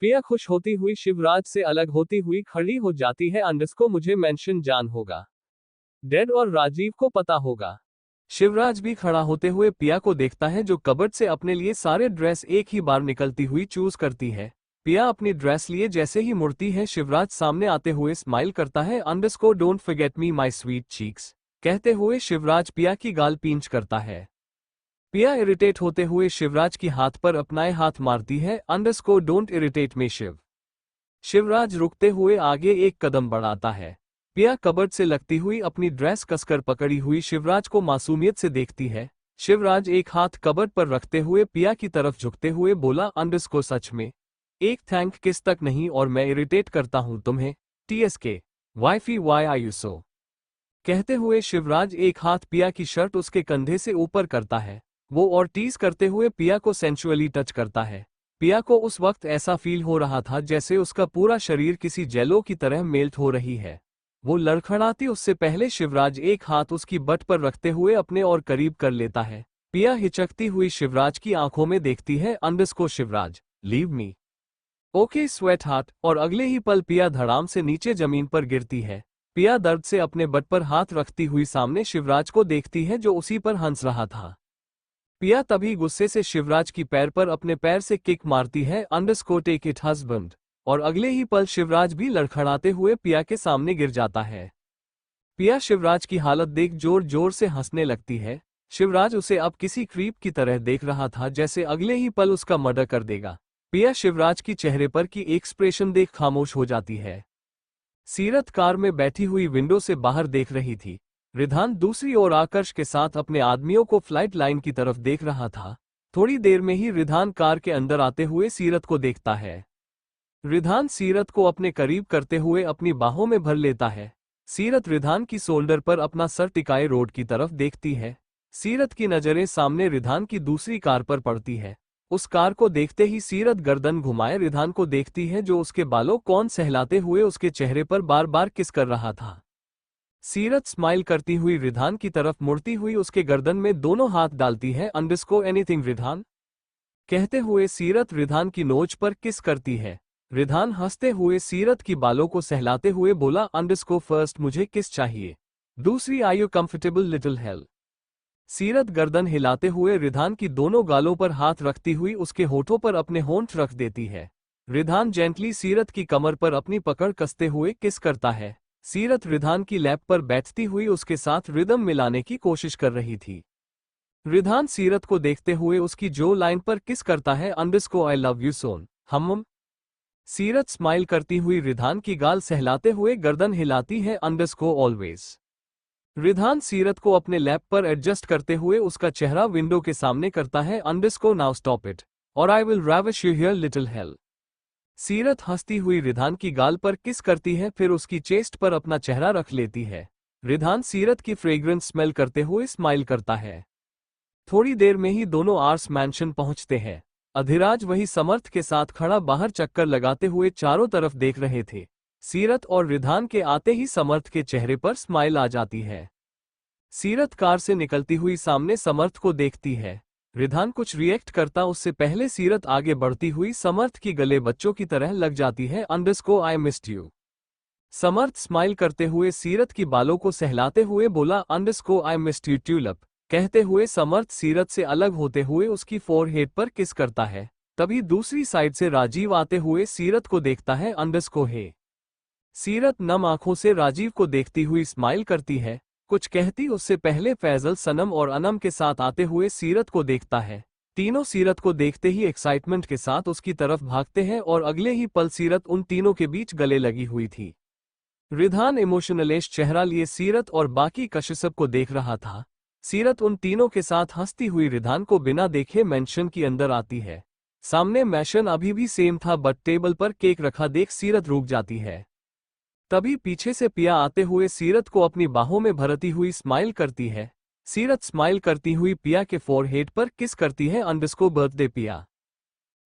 पिया खुश होती हुई शिवराज से अलग होती हुई खड़ी हो जाती है। मुझे मेंशन जान होगा, डेड और राजीव को पता होगा। शिवराज भी खड़ा होते हुए पिया को देखता है जो कबर्ड से अपने लिए सारे ड्रेस एक ही बार निकलती हुई चूज करती है। पिया अपनी ड्रेस लिए जैसे ही मुड़ती है शिवराज सामने आते हुए स्माइल करता है, don't forget me my sweet cheeks. कहते हुए शिवराज पिया की गाल पींच करता है। पिया इरिटेट होते हुए शिवराज की हाथ पर अपनाए हाथ मारती है, don't irritate me Shiv. Shivraj रुकते हुए आगे एक कदम बढ़ाता है। पिया कबर्ड से लगती हुई अपनी ड्रेस कसकर पकड़ी हुई शिवराज को मासूमियत से देखती है। शिवराज एक हाथ कबर्ड पर रखते हुए पिया की तरफ झुकते हुए बोला, सच में एक थैंक किस तक नहीं और मैं इरिटेट करता हूं तुम्हें। TSK wifey why are you so. कहते हुए शिवराज एक हाथ पिया की शर्ट उसके कंधे से ऊपर करता है। वो और टीज करते हुए पिया को सेंचुअली टच करता है। पिया को उस वक्त ऐसा फील हो रहा था जैसे उसका पूरा शरीर किसी जेलो की तरह मेल्ट हो रही है। वो लड़खड़ाती उससे पहले शिवराज एक हाथ उसकी बट पर रखते हुए अपने और करीब कर लेता है। पिया हिचकती हुई शिवराज की आंखों में देखती है। अंडरस्को Shivraj, leave me. Okay sweat heart. और अगले ही पल पिया धड़ाम से नीचे जमीन पर गिरती है। पिया दर्द से अपने बट पर हाथ रखती हुई सामने शिवराज को देखती है जो उसी पर हंस रहा था। पिया तभी गुस्से से शिवराज की पैर पर अपने पैर से किक मारती है। Underscore take it husband. और अगले ही पल शिवराज भी लड़खड़ाते हुए पिया के सामने गिर जाता है। पिया शिवराज की हालत देख जोर जोर से हंसने लगती है। शिवराज उसे अब किसी क्रीप की तरह देख रहा था जैसे अगले ही पल उसका मर्डर कर देगा। पिया शिवराज की चेहरे पर की एक्सप्रेशन देख खामोश हो जाती है। सीरत कार में बैठी हुई विंडो से बाहर देख रही थी। रिधान दूसरी ओर आकर्ष के साथ अपने आदमियों को फ्लाइट लाइन की तरफ देख रहा था। थोड़ी देर में ही रिधान कार के अंदर आते हुए सीरत को देखता है। रिधान सीरत को अपने करीब करते हुए अपनी बाहों में भर लेता है। सीरत रिधान की शोल्डर पर अपना सर टिकाए रोड की तरफ देखती है। सीरत की नजरें सामने रिधान की दूसरी कार पर पड़ती है। उस कार को देखते ही सीरत गर्दन घुमाए रिधान को देखती है जो उसके बालों कौन सहलाते हुए उसके चेहरे पर बार बार किस कर रहा था। सीरत स्माइल करती हुई रिधान की तरफ मुड़ती हुई उसके गर्दन में दोनों हाथ डालती है। अंडरस्को एनीथिंग रिधान। कहते हुए सीरत रिधान की नोच पर किस करती है। रिधान हंसते हुए सीरत की बालों को सहलाते हुए बोला, अंडरस्को फर्स्ट मुझे किस चाहिए, दूसरी are you comfortable little hell. Seerat गर्दन हिलाते हुए रिधान की दोनों गालों पर हाथ रखती हुई उसके होठों पर अपने होंठ रख देती है। रिधान जेंटली सीरत की कमर पर अपनी पकड़ कसते हुए किस करता है। सीरत रिधान की लैप पर बैठती हुई उसके साथ रिदम मिलाने की कोशिश कर रही थी। रिधान सीरत को देखते हुए उसकी जो लाइन पर किस करता है। Underscore I love you soon हम। सीरत स्माइल करती हुई रिधान की गाल सहलाते हुए गर्दन हिलाती है। अंडरस्को ऑलवेज। रिधान सीरत को अपने लैप पर एडजस्ट करते हुए उसका चेहरा विंडो के सामने करता है। अंडरस्को नाउ स्टॉप इट और I will ravish you here little hell. सीरत हंसती हुई रिधान की गाल पर किस करती है फिर उसकी चेस्ट पर अपना चेहरा रख लेती है। रिधान सीरत की फ्रेग्रेंस स्मेल करते हुए स्माइल करता है। थोड़ी देर में ही दोनों आर्स मैंशन पहुंचते हैं। अधिराज वही समर्थ के साथ खड़ा बाहर चक्कर लगाते हुए चारों तरफ देख रहे थे। सीरत और रिधान के आते ही समर्थ के चेहरे पर स्माइल आ जाती है। सीरत कार से निकलती हुई सामने समर्थ को देखती है। रिधान कुछ रिएक्ट करता उससे पहले सीरत आगे बढ़ती हुई समर्थ की गले बच्चों की तरह लग जाती है। Underscore I missed you. Samarth smile करते हुए सीरत की बालों को सहलाते हुए बोला, underscore I missed you tulip. कहते हुए समर्थ सीरत से अलग होते हुए उसकी फोरहेड पर किस करता है। तभी दूसरी साइड से राजीव आते हुए सीरत को देखता है। अंडरस्को हे। सीरत नम आंखों से राजीव को देखती हुई स्माइल करती है। कुछ कहती उससे पहले फैजल, सनम और अनम के साथ आते हुए सीरत को देखता है। तीनों सीरत को देखते ही एक्साइटमेंट के साथ उसकी तरफ भागते हैं और अगले ही पल सीरत उन तीनों के बीच गले लगी हुई थी। रिधान इमोशनलेश चेहरा लिए सीरत और बाकी कश्यप को देख रहा था। सीरत उन तीनों के साथ हंसती हुई रिधान को बिना देखे मेंशन की अंदर आती है। सामने मैशन अभी भी सेम था बट टेबल पर केक रखा देख सीरत रुक जाती है। तभी पीछे से पिया आते हुए सीरत को अपनी बाहों में भरती हुई स्माइल करती है। सीरत स्माइल करती हुई पिया के फोरहेड पर किस करती है। अंडरस्को बर्थडे पिया।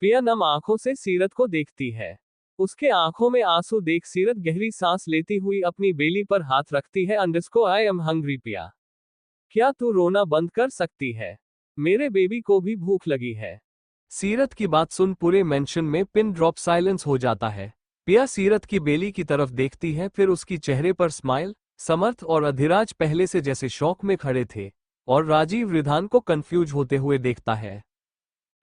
पिया नम आंखों से सीरत को देखती है। उसके आंखों में आंसू देख सीरत गहरी सांस लेती हुई अपनी बेली पर हाथ रखती है। अंडरस्को आई एम हंग्री पिया। क्या तू रोना बंद कर सकती है? मेरे बेबी को भी भूख लगी है। सीरत की बात सुन पूरे मेंशन में पिन ड्रॉप साइलेंस हो जाता है। पिया सीरत की बेली की तरफ देखती है फिर उसकी चेहरे पर स्माइल। समर्थ और अधिराज पहले से जैसे शौक में खड़े थे और राजीव रिधान को कंफ्यूज होते हुए देखता है।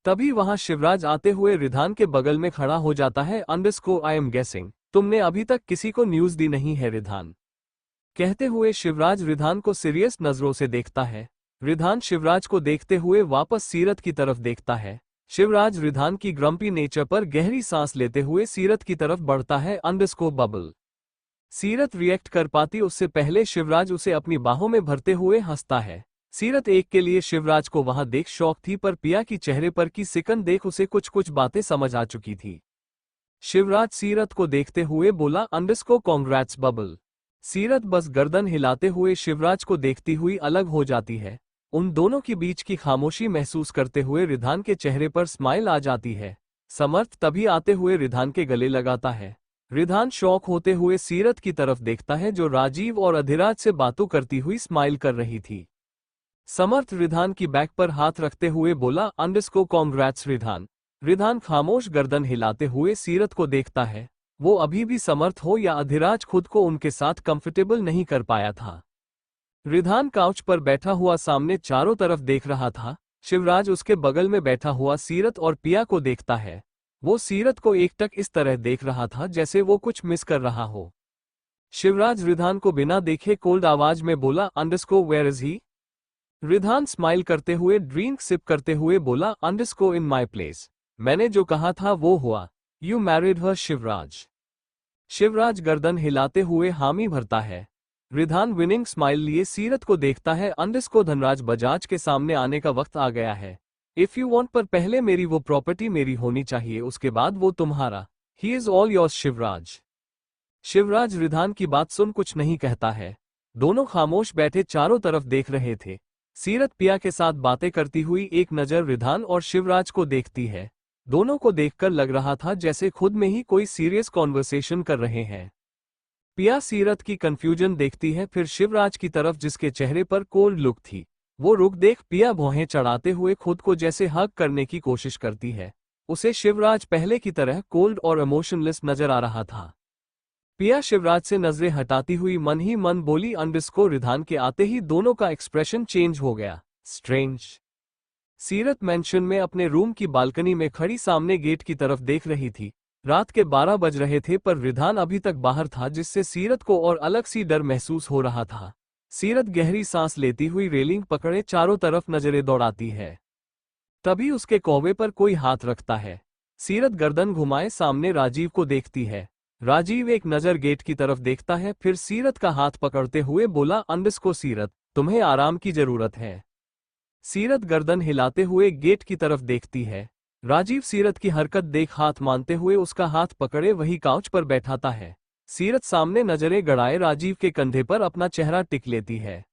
तभी वहां शिवराज आते हुए रिधान के बगल में खड़ा हो जाता है। अंडरस्को आई एम गेसिंग तुमने अभी तक किसी को न्यूज दी नहीं है रिधान। कहते हुए शिवराज रिधान को सीरियस नजरों से देखता है। रिधान शिवराज को देखते हुए वापस सीरत की तरफ देखता है। शिवराज रिधान की ग्रम्पी नेचर पर गहरी सांस लेते हुए सीरत की तरफ बढ़ता है। अंडरस्को बबल। सीरत रिएक्ट कर पाती उससे पहले शिवराज उसे अपनी बाहों में भरते हुए हंसता है। सीरत एक के लिए शिवराज को वहां देख शौक थी पर पिया की चेहरे पर की सिकन देख उसे कुछ कुछ बातें समझ आ चुकी थी। शिवराज सीरत को देखते हुए बोला, अंडरस्को कॉन्ग्रेट्स बबल। सीरत बस गर्दन हिलाते हुए शिवराज को देखती हुई अलग हो जाती है। उन दोनों के बीच की खामोशी महसूस करते हुए रिधान के चेहरे पर स्माइल आ जाती है। समर्थ तभी आते हुए रिधान के गले लगाता है। रिधान शौक होते हुए सीरत की तरफ देखता है जो राजीव और अधिराज से बातों करती हुई स्माइल कर रही थी। समर्थ रिधान की बैक पर हाथ रखते हुए बोला, अंडरस्को कॉन्ग्रेट्स रिधान। रिधान खामोश गर्दन हिलाते हुए सीरत को देखता है। वो अभी भी समर्थ हो या अधिराज खुद को उनके साथ कंफर्टेबल नहीं कर पाया था। रिधान काउच पर बैठा हुआ सामने चारों तरफ देख रहा था। शिवराज उसके बगल में बैठा हुआ सीरत और पिया को देखता है। वो सीरत को एकटक इस तरह देख रहा था जैसे वो कुछ मिस कर रहा हो। शिवराज रिधान को बिना देखे कोल्ड आवाज में बोला, underscore where is he. Ridhan smile करते हुए ड्रिंक सिप करते हुए बोला, अंडरस्को इन माई प्लेस। मैंने जो कहा था वो हुआ। यू मैरिड हर शिवराज। शिवराज गर्दन हिलाते हुए हामी भरता है। रिधान विनिंग स्माइल लिए सीरत को देखता है, अंडरस्को धनराज बजाज के सामने आने का वक्त आ गया है। इफ यू वांट, पर पहले मेरी वो प्रॉपर्टी मेरी होनी चाहिए, उसके बाद वो तुम्हारा। He is all yours Shivraj. Shivraj Ridhan की बात सुन कुछ नहीं कहता है। दोनों खामोश बैठे चारों तरफ देख रहे थे। सीरत पिया के साथ बातें करती हुई एक नजर रिधान और शिवराज को देखती है। दोनों को देखकर लग रहा था जैसे खुद में ही कोई सीरियस कॉन्वर्सेशन कर रहे हैं। पिया सीरत की कंफ्यूजन देखती है, फिर शिवराज की तरफ जिसके चेहरे पर कोल्ड लुक थी। वो रुक देख पिया भौहें चढ़ाते हुए खुद को जैसे हग करने की कोशिश करती है। उसे शिवराज पहले की तरह कोल्ड और इमोशनलेस नजर आ रहा था। पिया शिवराज से नजरें हटाती हुई मन ही मन बोली, अंडरस्को रिधान के आते ही दोनों का एक्सप्रेशन चेंज हो गया। स्ट्रेंज। सीरत मेंशन में अपने रूम की बालकनी में खड़ी सामने गेट की तरफ देख रही थी। रात के 12 बज रहे थे पर रिधान अभी तक बाहर था, जिससे सीरत को और अलग सी डर महसूस हो रहा था। सीरत गहरी सांस लेती हुई रेलिंग पकड़े चारों तरफ नजरें दौड़ाती है। तभी उसके कौवे पर कोई हाथ रखता है। सीरत गर्दन घुमाए सामने राजीव को देखती है। राजीव एक नजर गेट की तरफ देखता है, फिर सीरत का हाथ पकड़ते हुए बोला, अंडरस्को सीरत, तुम्हें आराम की जरूरत है। सीरत गर्दन हिलाते हुए गेट की तरफ देखती है। राजीव सीरत की हरकत देख हाथ मानते हुए उसका हाथ पकड़े वही काउच पर बैठाता है। सीरत सामने नजरें गड़ाए राजीव के कंधे पर अपना चेहरा टिक लेती है।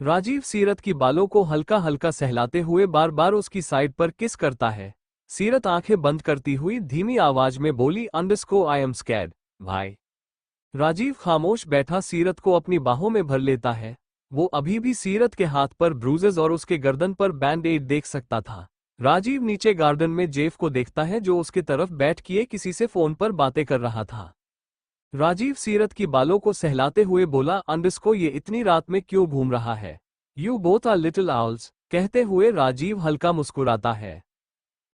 राजीव सीरत की बालों को हल्का हल्का सहलाते हुए बार बार उसकी साइड पर किस करता है। सीरत आंखें बंद करती हुई धीमी आवाज में बोली, अंडरस्को आई एम स्कैर्ड भाई। राजीव खामोश बैठा सीरत को अपनी बाहों में भर लेता है। वो अभी भी सीरत के हाथ पर ब्रूजेस और उसके गर्दन पर बैंड एड देख सकता था। राजीव नीचे गार्डन में जेफ को देखता है जो उसके तरफ बैठ किए किसी से फोन पर बातें कर रहा था। राजीव सीरत की बालों को सहलाते हुए बोला, अंडरस्को ये इतनी रात में क्यों घूम रहा है। You both are little owls. कहते हुए राजीव हल्का मुस्कुराता है।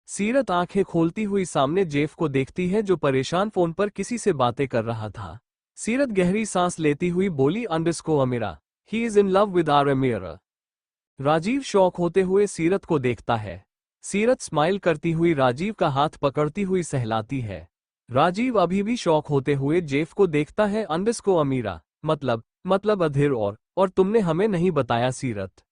सीरत आंखें खोलती हुई सामने जेफ को देखती है जो परेशान फोन पर किसी से बातें कर रहा था। सीरत गहरी सांस लेती हुई बोली, underscore Amira, he is in love with our Amira. Rajeev shock होते हुए सीरत को देखता है। सीरत स्माइल करती हुई राजीव का हाथ पकड़ती हुई सहलाती है। राजीव अभी भी शौक होते हुए जेफ को देखता है, अंडरस्को अमीरा, मतलब अधीर और तुमने हमें नहीं बताया सीरत।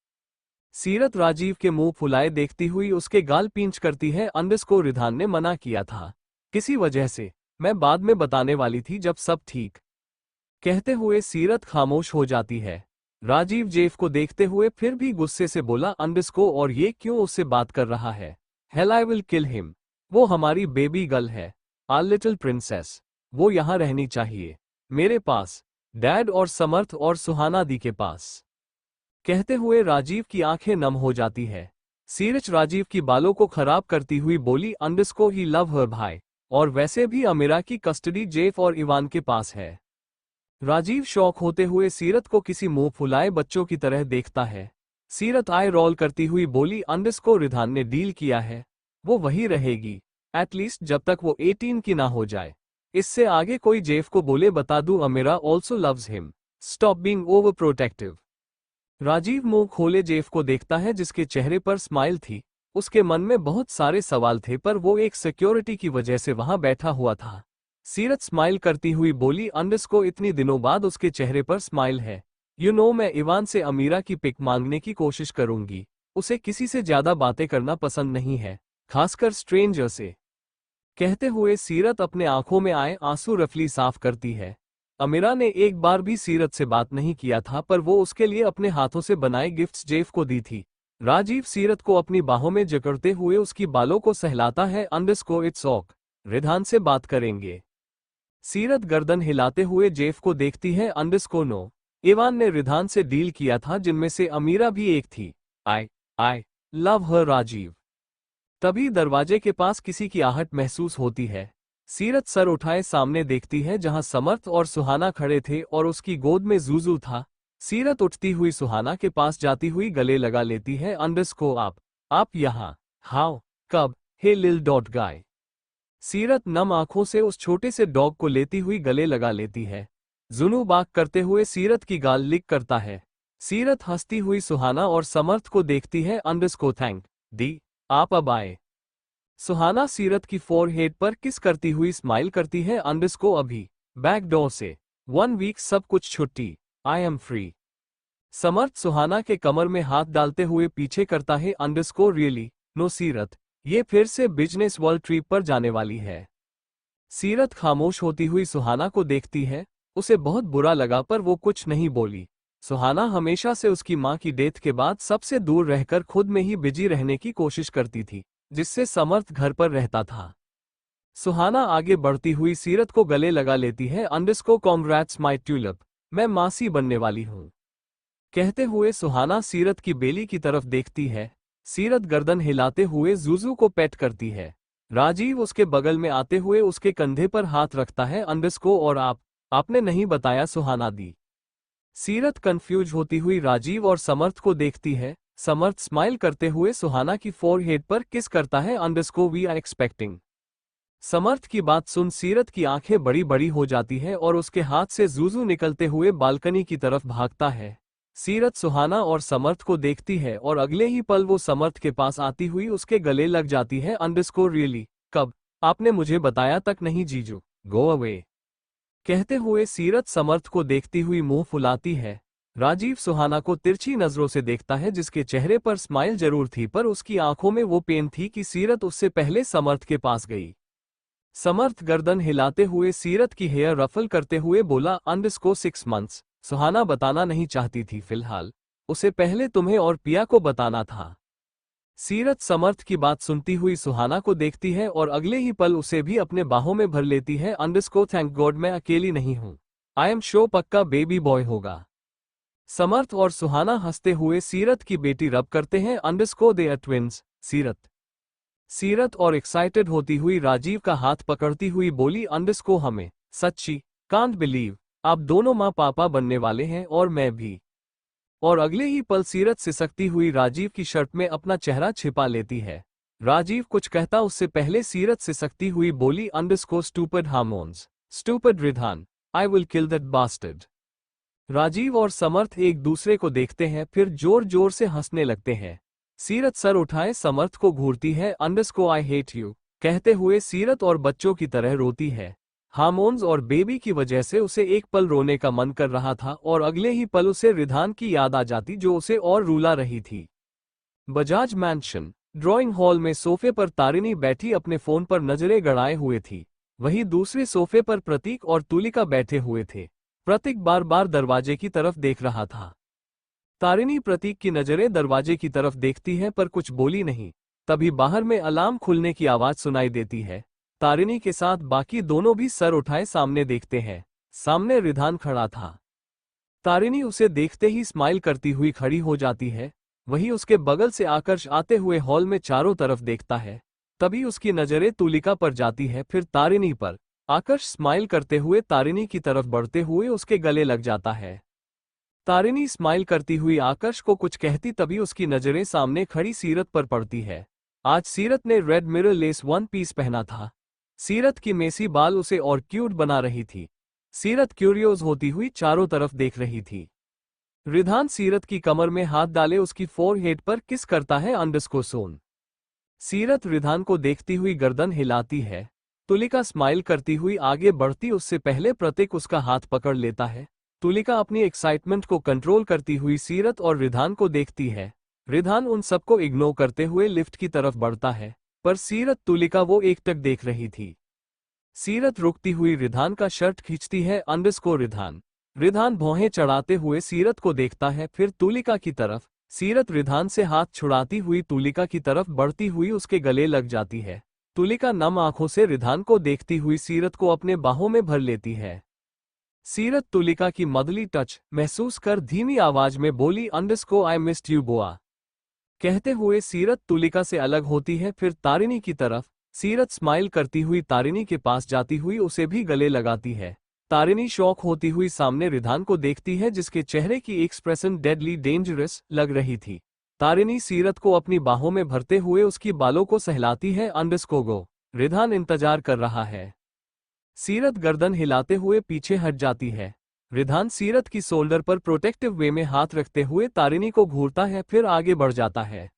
सीरत राजीव के मुंह फुलाए देखती हुई उसके गाल पींच करती है, अंडरस्को रिधान ने मना किया था किसी वजह से, मैं बाद में बताने वाली थी जब सब ठीक। कहते हुए सीरत खामोश हो जाती है। राजीव जेफ को देखते हुए फिर भी गुस्से से बोला, अंडरस्को और ये क्यों उससे बात कर रहा है। Hell I will kill him. वो हमारी बेबी गर्ल है, आर लिटिल प्रिंसेस। वो यहाँ रहनी चाहिए मेरे पास, डैड और समर्थ और सुहाना दी के पास। कहते हुए राजीव की आंखें नम हो जाती है। सीरत राजीव की बालों को खराब करती हुई बोली, अंडरस्को ही लव हर भाई, और वैसे भी अमीरा की कस्टडी जेफ और इवान के पास है। राजीव शौक होते हुए सीरत को किसी मुंह फुलाए बच्चों की तरह देखता है। सीरत आई रोल करती हुई बोली, अंडरस्को रिधान ने डील किया है, वो वही रहेगी, एटलीस्ट जब तक वो 18 की ना हो जाए। इससे आगे कोई जेफ को बोले बता दूं, Amira also loves him, stop being overprotective. Rajeev मुंह खोले जेफ को देखता है जिसके चेहरे पर स्माइल थी। उसके मन में बहुत सारे सवाल थे पर वो एक सिक्योरिटी की वजह से वहां बैठा हुआ था। सीरत स्माइल करती हुई बोली, अंडरस्को इतनी दिनों बाद उसके चेहरे पर स्माइल है। यू नो मैं इवान से अमीरा की पिक मांगने की कोशिश करूंगी। उसे किसी से ज्यादा बातें करना पसंद नहीं है, खासकर स्ट्रेंजर से। कहते हुए सीरत अपने आंखों में आए आंसू रफली साफ करती है। अमीरा ने एक बार भी सीरत से बात नहीं किया था, पर वो उसके लिए अपने हाथों से बनाए गिफ्ट्स जेफ को दी थी। राजीव सीरत को अपनी बाहों में जकड़ते हुए उसकी बालों को सहलाता है। इट्स ऑक, रिधान से बात करेंगे। सीरत गर्दन हिलाते हुए जेफ को देखती है। नो, इवान ने रिधान से डील किया था, जिनमें से अमीरा भी एक थी। I love her Rajeev. तभी दरवाजे के पास किसी की आहट महसूस होती है। सीरत सर उठाए सामने देखती है, जहां समर्थ और सुहाना खड़े थे और उसकी गोद में जूजू था। सीरत उठती हुई सुहाना के पास जाती हुई गले लगा लेती है। आप यहाँ? हाउ कब? हे लिल डॉट गाय। सीरत नम आंखों से उस छोटे से डॉग को लेती हुई गले लगा लेती है। जुनू बाक करते हुए सीरत की गाल लिक करता है। सीरत हंसती हुई सुहाना और समर्थ को देखती है। थैंक दी, आप अब आए। सुहाना सीरत की फोरहेड पर किस करती हुई स्माइल करती है। अभी बैक डोर से 1 वीक सब कुछ छुट्टी, आई एम फ्री। समर्थ सुहाना के कमर में हाथ डालते हुए पीछे करता है। रियली नो सीरत, ये फिर से बिजनेस वर्ल्ड ट्रिप पर जाने वाली है। सीरत खामोश होती हुई सुहाना को देखती है। उसे बहुत बुरा लगा, पर वो कुछ नहीं बोली। सुहाना हमेशा से उसकी मां की डेथ के बाद सबसे दूर रहकर खुद में ही बिजी रहने की कोशिश करती थी, जिससे समर्थ घर पर रहता था। सुहाना आगे बढ़ती हुई सीरत को गले लगा लेती है। कॉन्ग्रेट्स माय ट्यूलिप, मैं मासी बनने वाली हूं। कहते हुए सुहाना सीरत की बेली की तरफ देखती है। सीरत गर्दन हिलाते हुए जूजू को पेट करती है। राजीव उसके बगल में आते हुए उसके कंधे पर हाथ रखता है। और आपने नहीं बताया, सुहाना दी। सीरत कंफ्यूज होती हुई राजीव और समर्थ को देखती है। समर्थ स्माइल करते हुए सुहाना की फोरहेड पर किस करता है। We are expecting. समर्थ की बात सुन सीरत की आंखें बड़ी बड़ी हो जाती है और उसके हाथ से जूजू निकलते हुए बालकनी की तरफ भागता है। सीरत सुहाना और समर्थ को देखती है और अगले ही पल वो समर्थ के पास आती हुई उसके गले लग जाती है। रियली कब? आपने मुझे बताया तक नहीं जीजू, गो अवे। कहते हुए सीरत समर्थ को देखती हुई मुंह फुलाती है। राजीव सुहाना को तिरछी नजरों से देखता है, जिसके चेहरे पर स्माइल जरूर थी, पर उसकी आंखों में वो पेन थी कि सीरत उससे पहले समर्थ के पास गई। समर्थ गर्दन हिलाते हुए सीरत की हेयर रफल करते हुए बोला। 6 मंथ्स। सुहाना बताना नहीं चाहती थी फिलहाल, उसे पहले तुम्हें और पिया को बताना था। सीरत समर्थ की बात सुनती हुई सुहाना को देखती है और अगले ही पल उसे भी अपने बाहों में भर लेती है। थैंक गॉड मैं अकेली नहीं हूं, आई एम श्योर पक्का बेबी बॉय होगा। समर्थ और सुहाना हंसते हुए सीरत की बेटी रब करते हैं। They are twins. सीरत और एक्साइटेड होती हुई राजीव का हाथ पकड़ती हुई बोली। हमें सच्ची कांट बिलीव, आप दोनों माँ पापा बनने वाले हैं और मैं भी। और अगले ही पल सीरत सिसकती हुई राजीव की शर्ट में अपना चेहरा छिपा लेती है। राजीव कुछ कहता उससे पहले सीरत सिसकती हुई बोली। Stupid hormones, stupid Ridhan, I will kill that bastard. Rajeev और समर्थ एक दूसरे को देखते हैं, फिर जोर जोर से हंसने लगते हैं। सीरत सर उठाए समर्थ को घूरती है। आई हेट यू कहते हुए सीरत और बच्चों की तरह रोती है। हार्मोन्स और बेबी की वजह से उसे एक पल रोने का मन कर रहा था और अगले ही पल उसे रिधान की याद आ जाती, जो उसे और रुला रही थी। बजाज मैंशन ड्राइंग हॉल में सोफे पर तारिणी बैठी अपने फोन पर नजरें गड़ाए हुए थी। वहीं दूसरे सोफे पर प्रतीक और तुलिका बैठे हुए थे। प्रतीक बार बार दरवाजे की तरफ देख रहा था। तारिणी प्रतीक की नजरें दरवाजे की तरफ देखती है, पर कुछ बोली नहीं। तभी बाहर में अलार्म खुलने की आवाज सुनाई देती है। तारिणी के साथ बाकी दोनों भी सर उठाए सामने देखते हैं। सामने रिधान खड़ा था। तारिणी उसे देखते ही स्माइल करती हुई खड़ी हो जाती है। वहीं उसके बगल से आकर्ष आते हुए हॉल में चारों तरफ देखता है। तभी उसकी नजरें तुलिका पर जाती है, फिर तारिणी पर। आकर्ष स्माइल करते हुए तारिणी की तरफ बढ़ते हुए उसके गले लग जाता है। तारिणी स्माइल करती हुई आकर्ष को कुछ कहती, तभी उसकी नजरें सामने खड़ी सीरत पर पड़ती है। आज सीरत ने रेड मिरर लेस 1 पीस पहना था। सीरत की मेसी बाल उसे और क्यूट बना रही थी। सीरत क्यूरियोज होती हुई चारों तरफ देख रही थी। रिधान सीरत की कमर में हाथ डाले उसकी फोरहेड पर किस करता है। सोन। सीरत रिधान को देखती हुई गर्दन हिलाती है। तुलिका स्माइल करती हुई आगे बढ़ती, उससे पहले प्रतीक उसका हाथ पकड़ लेता है। तुलिका अपनी एक्साइटमेंट को कंट्रोल करती हुई सीरत और रिधान को देखती है। रिधान उन सबको इग्नोर करते हुए लिफ्ट की तरफ बढ़ता है, पर सीरत तुलिका वो एकटक देख रही थी। सीरत रुकती हुई रिधान का शर्ट खींचती है अंडरस्कोर रिधान। रिधान भौहें चढ़ाते हुए सीरत को देखता है, फिर तुलिका की तरफ। सीरत रिधान से हाथ छुड़ाती हुई तुलिका की तरफ बढ़ती हुई उसके गले लग जाती है। तुलिका नम आंखों से रिधान को देखती हुई सीरत को अपने बाहों में भर लेती है। सीरत तुलिका की मदली टच महसूस कर धीमी आवाज में बोली, अंडरस्को आई मिस्ड यू बोआ। कहते हुए सीरत तुलिका से अलग होती है, फिर तारिणी की तरफ। सीरत स्माइल करती हुई तारिणी के पास जाती हुई उसे भी गले लगाती है। तारिणी शॉक होती हुई सामने रिधान को देखती है, जिसके चेहरे की एक्सप्रेशन डेडली डेंजरस लग रही थी। तारिणी सीरत को अपनी बाहों में भरते हुए उसकी बालों को सहलाती है, अंडरस्को गो। रिधान इंतजार कर रहा है। सीरत गर्दन हिलाते हुए पीछे हट जाती है। रिधान सीरत की शोल्डर पर प्रोटेक्टिव वे में हाथ रखते हुए तारिणी को घूरता है, फिर आगे बढ़ जाता है।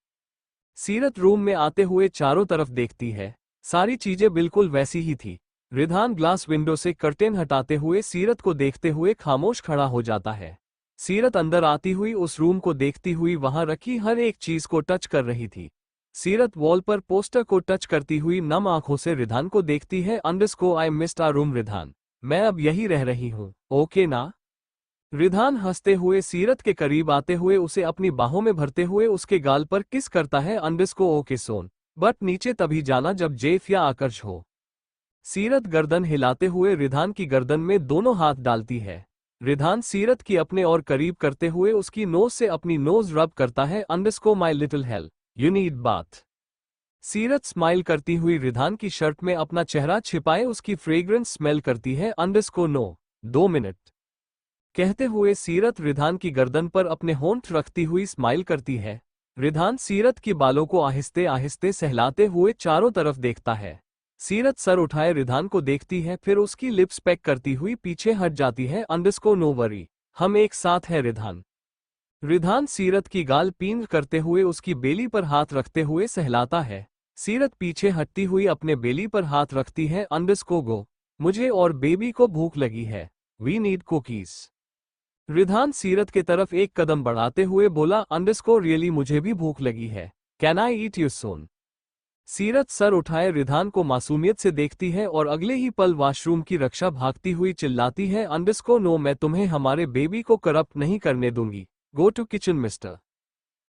सीरत रूम में आते हुए चारों तरफ देखती है। सारी चीजें बिल्कुल वैसी ही थी। रिधान ग्लास विंडो से कर्टेन हटाते हुए सीरत को देखते हुए खामोश खड़ा हो जाता है। सीरत अंदर आती हुई उस रूम को देखती हुई वहां रखी हर एक चीज को टच कर रही थी। सीरत वॉल पर पोस्टर को टच करती हुई नम आंखों से रिधान को देखती है, underscore I missed our room Ridhan. मैं अब यही रह रही हूँ, ओके ना। रिधान हंसते हुए सीरत के करीब आते हुए उसे अपनी बाहों में भरते हुए उसके गाल पर किस करता है, अंडरस्को ओके सोन। बट नीचे तभी जाना जब जेफ या आकर्ष हो। सीरत गर्दन हिलाते हुए रिधान की गर्दन में दोनों हाथ डालती है। रिधान सीरत की अपने और करीब करते हुए उसकी नोज से अपनी नोज रब करता है, अंडरस्को my little hello you need bath. सीरत स्माइल करती हुई रिधान की शर्ट में अपना चेहरा छिपाए उसकी फ्रेग्रेंस स्मेल करती है, अंडरस्को नो 2 मिनट। कहते हुए सीरत रिधान की गर्दन पर अपने होंठ रखती हुई स्माइल करती है। रिधान सीरत की बालों को आहिस्ते आहिस्ते सहलाते हुए चारों तरफ देखता है। सीरत सर उठाए रिधान को देखती है, फिर उसकी लिप्स पैक करती हुई पीछे हट जाती है, अंडरस्को नो वरी हम एक साथ हैं रिधान। रिधान सीरत की गाल पींग करते हुए उसकी बेली पर हाथ रखते हुए सहलाता है। सीरत पीछे हटती हुई अपने बेली पर हाथ रखती है, अंडरस्को गो मुझे और बेबी को भूख लगी है, वी नीड कुकीज। रिधान सीरत के तरफ एक कदम बढ़ाते हुए बोला, अंडरस्को रियली मुझे भी भूख लगी है, can I eat you soon. सीरत सर उठाए रिधान को मासूमियत से देखती है और अगले ही पल वॉशरूम की रक्षा भागती हुई चिल्लाती है, अंडरस्को नो मैं तुम्हें हमारे बेबी को करप्ट नहीं करने दूंगी, go to kitchen mister.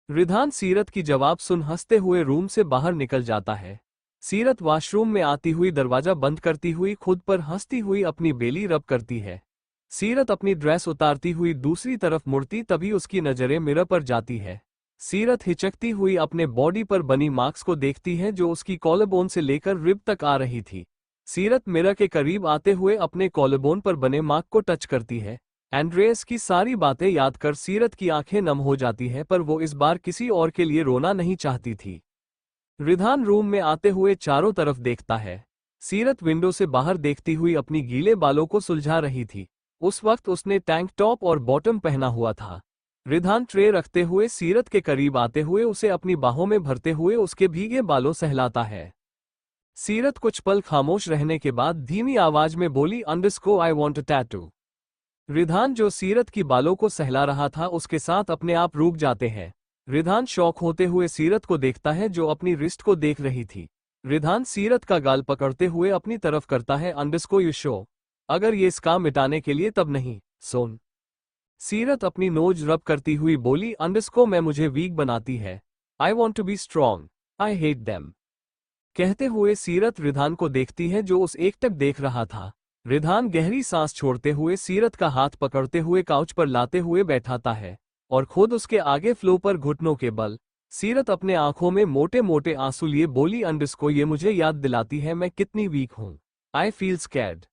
Ridhan Seerat की जवाब सुन हंसते हुए रूम से बाहर निकल जाता है। सीरत वॉशरूम में आती हुई दरवाजा बंद करती हुई खुद पर हंसती हुई अपनी बेली रब करती है। सीरत अपनी ड्रेस उतारती हुई दूसरी तरफ मुड़ती तभी उसकी नजरें मिरर पर जाती है। सीरत हिचकती हुई अपने बॉडी पर बनी मार्क्स को देखती है जो उसकी कॉलरबोन से लेकर रिब तक आ रही थी। सीरत मिरर के करीब आते हुए अपने कॉलरबोन पर बने मार्क को टच करती है। एंड्रेस की सारी बातें याद कर सीरत की आंखें नम हो जाती है, पर वो इस बार किसी और के लिए रोना नहीं चाहती थी। रिधान रूम में आते हुए चारों तरफ देखता है। सीरत विंडो से बाहर देखती हुई अपनी गीले बालों को सुलझा रही थी। उस वक्त उसने टैंक टॉप और बॉटम पहना हुआ था। रिधान ट्रे रखते हुए सीरत के करीब आते हुए उसे अपनी बाहों में भरते हुए उसके भीगे बालों सहलाता है। सीरत कुछ पल खामोश रहने के बाद धीमी आवाज में बोली, underscore I want a tattoo. Ridhan जो सीरत की बालों को सहला रहा था उसके साथ अपने आप रुक जाते हैं। रिधान शॉक होते हुए सीरत को देखता है जो अपनी रिस्ट को देख रही थी। रिधान सीरत का गाल पकड़ते हुए अपनी तरफ करता है, अंडरस्को यू शो अगर ये स्कार मिटाने के लिए तब नहीं सोन। सीरत अपनी नोज रब करती हुई बोली, अंडरस्को मैं मुझे वीक बनाती है, I want to be strong, I hate them. कहते हुए सीरत रिधान को देखती है जो उस एकटक देख रहा था। रिधान गहरी सांस छोड़ते हुए सीरत का हाथ पकड़ते हुए काउच पर लाते हुए बैठाता है और खुद उसके आगे फ्लो पर घुटनों के बल। सीरत अपने आंखों में मोटे मोटे आंसू लिए बोली, अंडरस्को ये मुझे याद दिलाती है मैं कितनी वीक हूँ, आई फील स्कैर्ड।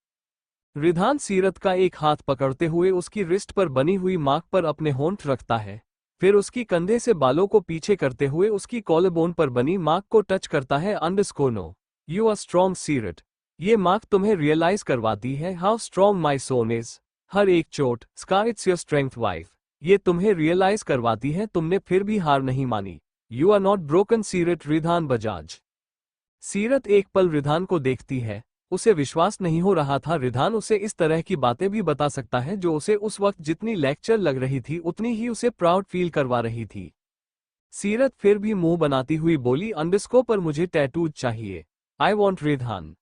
रिधान सीरत का एक हाथ पकड़ते हुए उसकी रिस्ट पर बनी हुई मार्क पर अपने होंठ रखता है, फिर उसकी कंधे से बालों को पीछे करते हुए उसकी कॉलरबोन पर बनी मार्क को टच करता है, underscore no you are strong Seerat. ये मार्क तुम्हें रियलाइज करवाती है how strong my son is. हर एक चोट scar it's your strength wife. ये तुम्हें रियलाइज करवाती है तुमने फिर भी हार नहीं मानी, यू आर नॉट ब्रोकन सीरत। रिधान बजाज। सीरत एक पल रिधान को देखती है। उसे विश्वास नहीं हो रहा था रिधान उसे इस तरह की बातें भी बता सकता है जो उसे उस वक्त जितनी लेक्चर लग रही थी उतनी ही उसे प्राउड फील करवा रही थी। सीरत फिर भी मुंह बनाती हुई बोली, अंडरस्को पर मुझे टैटू चाहिए, आई वॉन्ट रिधान।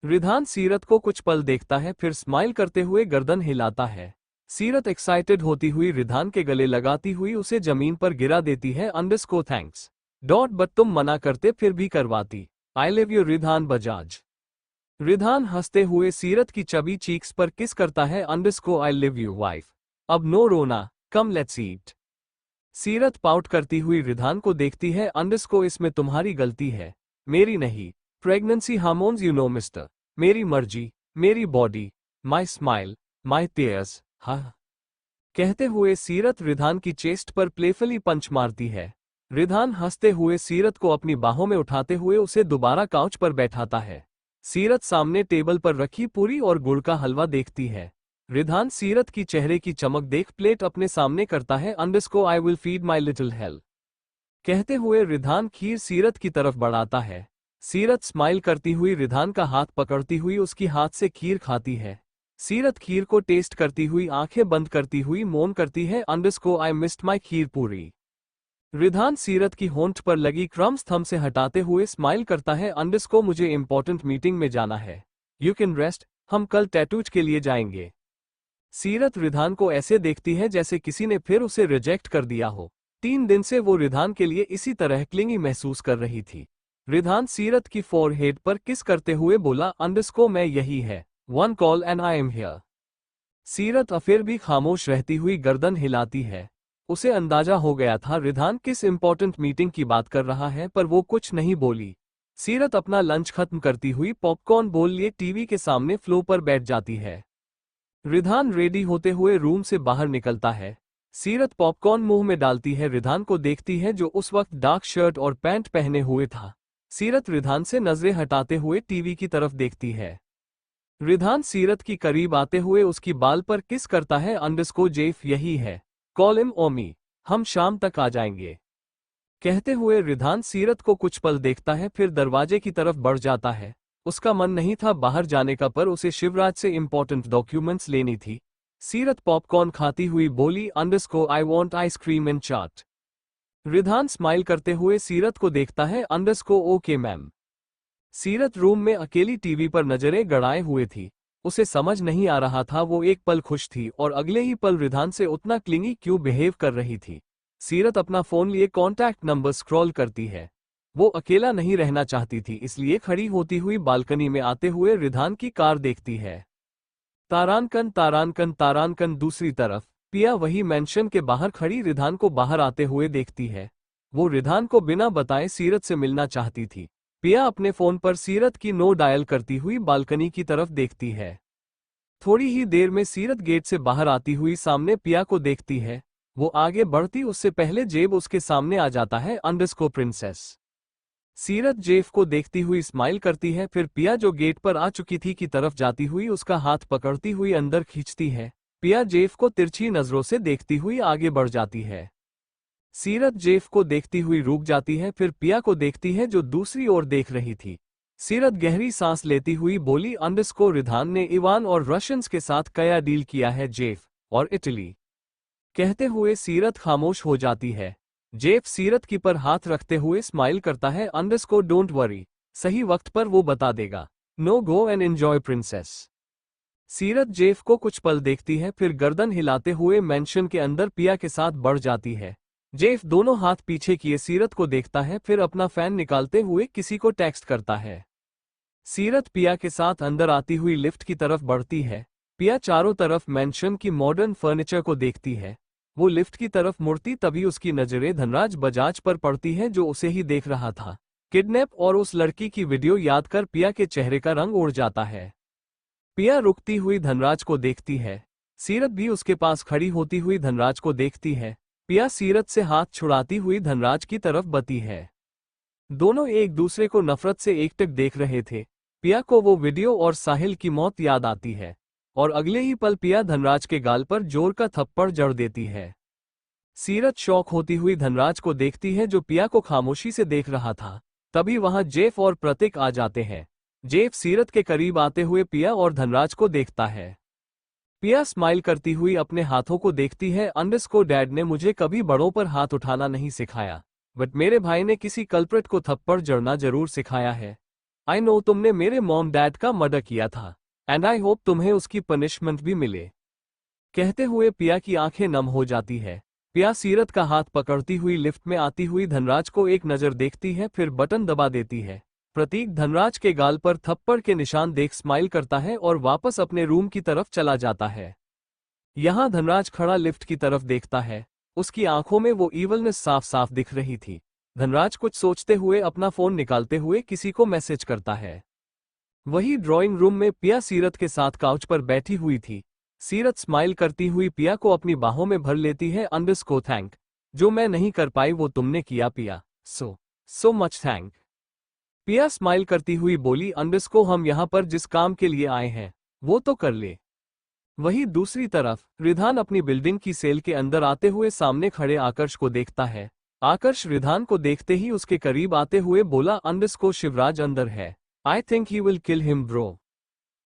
रिधान सीरत को कुछ पल देखता है, फिर स्माइल करते हुए गर्दन हिलाता है। सीरत एक्साइटेड होती हुई रिधान के गले लगाती हुई उसे जमीन पर गिरा देती है। अंडरस्को थैंक्स डॉट बट तुम मना करते फिर भी करवाती। I love you Ridhan Bajaj. Ridhan हंसते हुए सीरत की चबी चीक्स पर किस करता है। Underscore I live you wife. अब नो रोना, कम लेट्स ईट। सीरत पाउट करती हुई रिधान को देखती है। अंडरस्को इसमें तुम्हारी गलती है, मेरी नहीं। Pregnancy hormones you know mister. मेरी मर्जी, मेरी बॉडी, माई स्माइल, माई टीयर्स। हाँ, कहते हुए सीरत रिधान की चेस्ट पर प्लेफुली पंच मारती है। रिधान हंसते हुए सीरत को अपनी बाहों में उठाते हुए उसे दोबारा काउच पर बैठाता है। सीरत सामने टेबल पर रखी पूरी और गुड़ का हलवा देखती है। रिधान सीरत की चेहरे की चमक देख प्लेट अपने सामने करता है। Underscore I will feed my little hello. कहते हुए रिधान खीर सीरत की तरफ बढ़ाता है। सीरत स्माइल करती हुई रिधान का हाथ पकड़ती हुई उसकी हाथ से खीर खाती है। सीरत खीर को टेस्ट करती हुई आंखें बंद करती हुई मौन करती है। अंडरस्को आई मिस्ड माई खीर पूरी। रिधान सीरत की होंठ पर लगी क्रम्स थंब से हटाते हुए स्माइल करता है। अंडरस्को मुझे इंपॉर्टेंट मीटिंग में जाना है, यू कैन रेस्ट, हम कल टैटूज के लिए जाएंगे। सीरत रिधान को ऐसे देखती है जैसे किसी ने फिर उसे रिजेक्ट कर दिया हो। 3 दिन से वो रिधान के लिए इसी तरह क्लिंगी महसूस कर रही थी। रिधान सीरत की फोरहेड पर किस करते हुए बोला। अंडरस्को मैं यही है, one call and I am here. सीरत फिर भी खामोश रहती हुई गर्दन हिलाती है। उसे अंदाजा हो गया था रिधान किस इंपॉर्टेंट मीटिंग की बात कर रहा है, पर वो कुछ नहीं बोली। सीरत अपना लंच खत्म करती हुई पॉपकॉर्न बोल लिए टीवी के सामने फ्लो पर बैठ जाती है। रिधान रेडी होते हुए रूम से बाहर निकलता है। सीरत पॉपकॉर्न मुंह में डालती है, रिधान को देखती है जो उस वक्त डार्क शर्ट और पैंट पहने हुए था। सीरत रिधान से नजरें हटाते हुए टीवी की तरफ देखती है। रिधान सीरत की करीब आते हुए उसकी बाल पर किस करता है। अंडरस्को जेफ यही है, कॉल हिम ओमी, हम शाम तक आ जाएंगे। कहते हुए रिधान सीरत को कुछ पल देखता है, फिर दरवाजे की तरफ बढ़ जाता है। उसका मन नहीं था बाहर जाने का, पर उसे शिवराज से इंपॉर्टेंट डॉक्यूमेंट्स लेनी थी। सीरत पॉपकॉर्न खाती हुई बोली। Underscore I want ice cream and chaat. Ridhan smile करते हुए सीरत को देखता है। अंडरस्को ओके मैम। सीरत रूम में अकेली टीवी पर नजरें गड़ाए हुए थी। उसे समझ नहीं आ रहा था वो एक पल खुश थी और अगले ही पल रिधान से उतना क्लिंगी क्यों बिहेव कर रही थी। सीरत अपना फोन लिए कॉन्टैक्ट नंबर स्क्रॉल करती है। वो अकेला नहीं रहना चाहती थी, इसलिए खड़ी होती हुई बालकनी में आते हुए रिधान की कार देखती है। तारानकन तारानकन तारानकन। दूसरी तरफ पिया वही मेंशन के बाहर खड़ी रिधान को बाहर आते हुए देखती है। वो रिधान को बिना बताए सीरत से मिलना चाहती थी। पिया अपने फोन पर सीरत की नो डायल करती हुई बालकनी की तरफ देखती है। थोड़ी ही देर में सीरत गेट से बाहर आती हुई सामने पिया को देखती है। वो आगे बढ़ती उससे पहले जेब उसके सामने आ जाता है। अंडरस्को प्रिंसेस। सीरत जेफ को देखती हुई स्माइल करती है, फिर पिया जो गेट पर आ चुकी थी की तरफ जाती हुई उसका हाथ पकड़ती हुई अंदर खींचती है। पिया जेफ को तिरछी नजरों से देखती हुई आगे बढ़ जाती है। सीरत जेफ को देखती हुई रुक जाती है, फिर पिया को देखती है जो दूसरी ओर देख रही थी। सीरत गहरी सांस लेती हुई बोली। अंडरस्को रिधान ने इवान और रशियंस के साथ क्या डील किया है जेफ, और इटली। कहते हुए सीरत खामोश हो जाती है। जेफ सीरत की पर हाथ रखते हुए स्माइल करता है। अंडरस्को डोंट वरी, सही वक्त पर वो बता देगा। No go and enjoy princess. Seerat Jeff को कुछ पल देखती है, फिर गर्दन हिलाते हुए मेंशन के अंदर पिया के साथ बढ़ जाती है। जेफ दोनों हाथ पीछे किए सीरत को देखता है, फिर अपना फैन निकालते हुए किसी को टेक्स्ट करता है। सीरत पिया के साथ अंदर आती हुई लिफ्ट की तरफ बढ़ती है। पिया चारों तरफ मेंशन की मॉडर्न फर्नीचर को देखती है। वो लिफ्ट की तरफ मुड़ती तभी उसकी नजरें धनराज बजाज पर पड़ती है जो उसे ही देख रहा था। किडनैप और उस लड़की की वीडियो याद कर पिया के चेहरे का रंग उड़ जाता है। पिया रुकती हुई धनराज को देखती है। सीरत भी उसके पास खड़ी होती हुई धनराज को देखती है। पिया सीरत से हाथ छुड़ाती हुई धनराज की तरफ बढ़ती है। दोनों एक दूसरे को नफरत से एकटक देख रहे थे। पिया को वो वीडियो और साहिल की मौत याद आती है, और अगले ही पल पिया धनराज के गाल पर जोर का थप्पड़ जड़ देती है। सीरत शौक होती हुई धनराज को देखती है जो पिया को खामोशी से देख रहा था। तभी वहां जेफ और प्रतीक आ जाते हैं। जेफ सीरत के करीब आते हुए पिया और धनराज को देखता है। पिया स्माइल करती हुई अपने हाथों को देखती है। अंडरस्को डैड ने मुझे कभी बड़ों पर हाथ उठाना नहीं सिखाया, बट मेरे भाई ने किसी कल्प्रिट को थप्पड़ जड़ना जरूर सिखाया है। आई नो तुमने मेरे मॉम डैड का मर्डर किया था, एंड आई होप तुम्हें उसकी पनिशमेंट भी मिले। कहते हुए पिया की आंखें नम हो जाती है। पिया सीरत का हाथ पकड़ती हुई लिफ्ट में आती हुई धनराज को एक नजर देखती है, फिर बटन दबा देती है। प्रतीक धनराज के गाल पर थप्पड़ के निशान देख स्माइल करता है और वापस अपने रूम की तरफ चला जाता है। यहां धनराज खड़ा लिफ्ट की तरफ देखता है। उसकी आंखों में वो ईवलनेस साफ साफ दिख रही थी। धनराज कुछ सोचते हुए अपना फोन निकालते हुए किसी को मैसेज करता है। वही ड्राइंग रूम में पिया सीरत के साथ काउच पर बैठी हुई थी। सीरत स्माइल करती हुई पिया को अपनी बाहों में भर लेती है। अंडरस्को थैंक, जो मैं नहीं कर पाई वो तुमने किया पिया, सो मच थैंक। पिया स्माइल करती हुई बोली, अंडरस्को हम यहाँ पर जिस काम के लिए आए हैं वो तो कर ले। वहीं दूसरी तरफ रिधान अपनी बिल्डिंग की सेल के अंदर आते हुए सामने खड़े आकर्ष को देखता है। आकर्ष रिधान को देखते ही उसके करीब आते हुए बोला, अंडरस्को शिवराज अंदर है, I think he will kill him bro.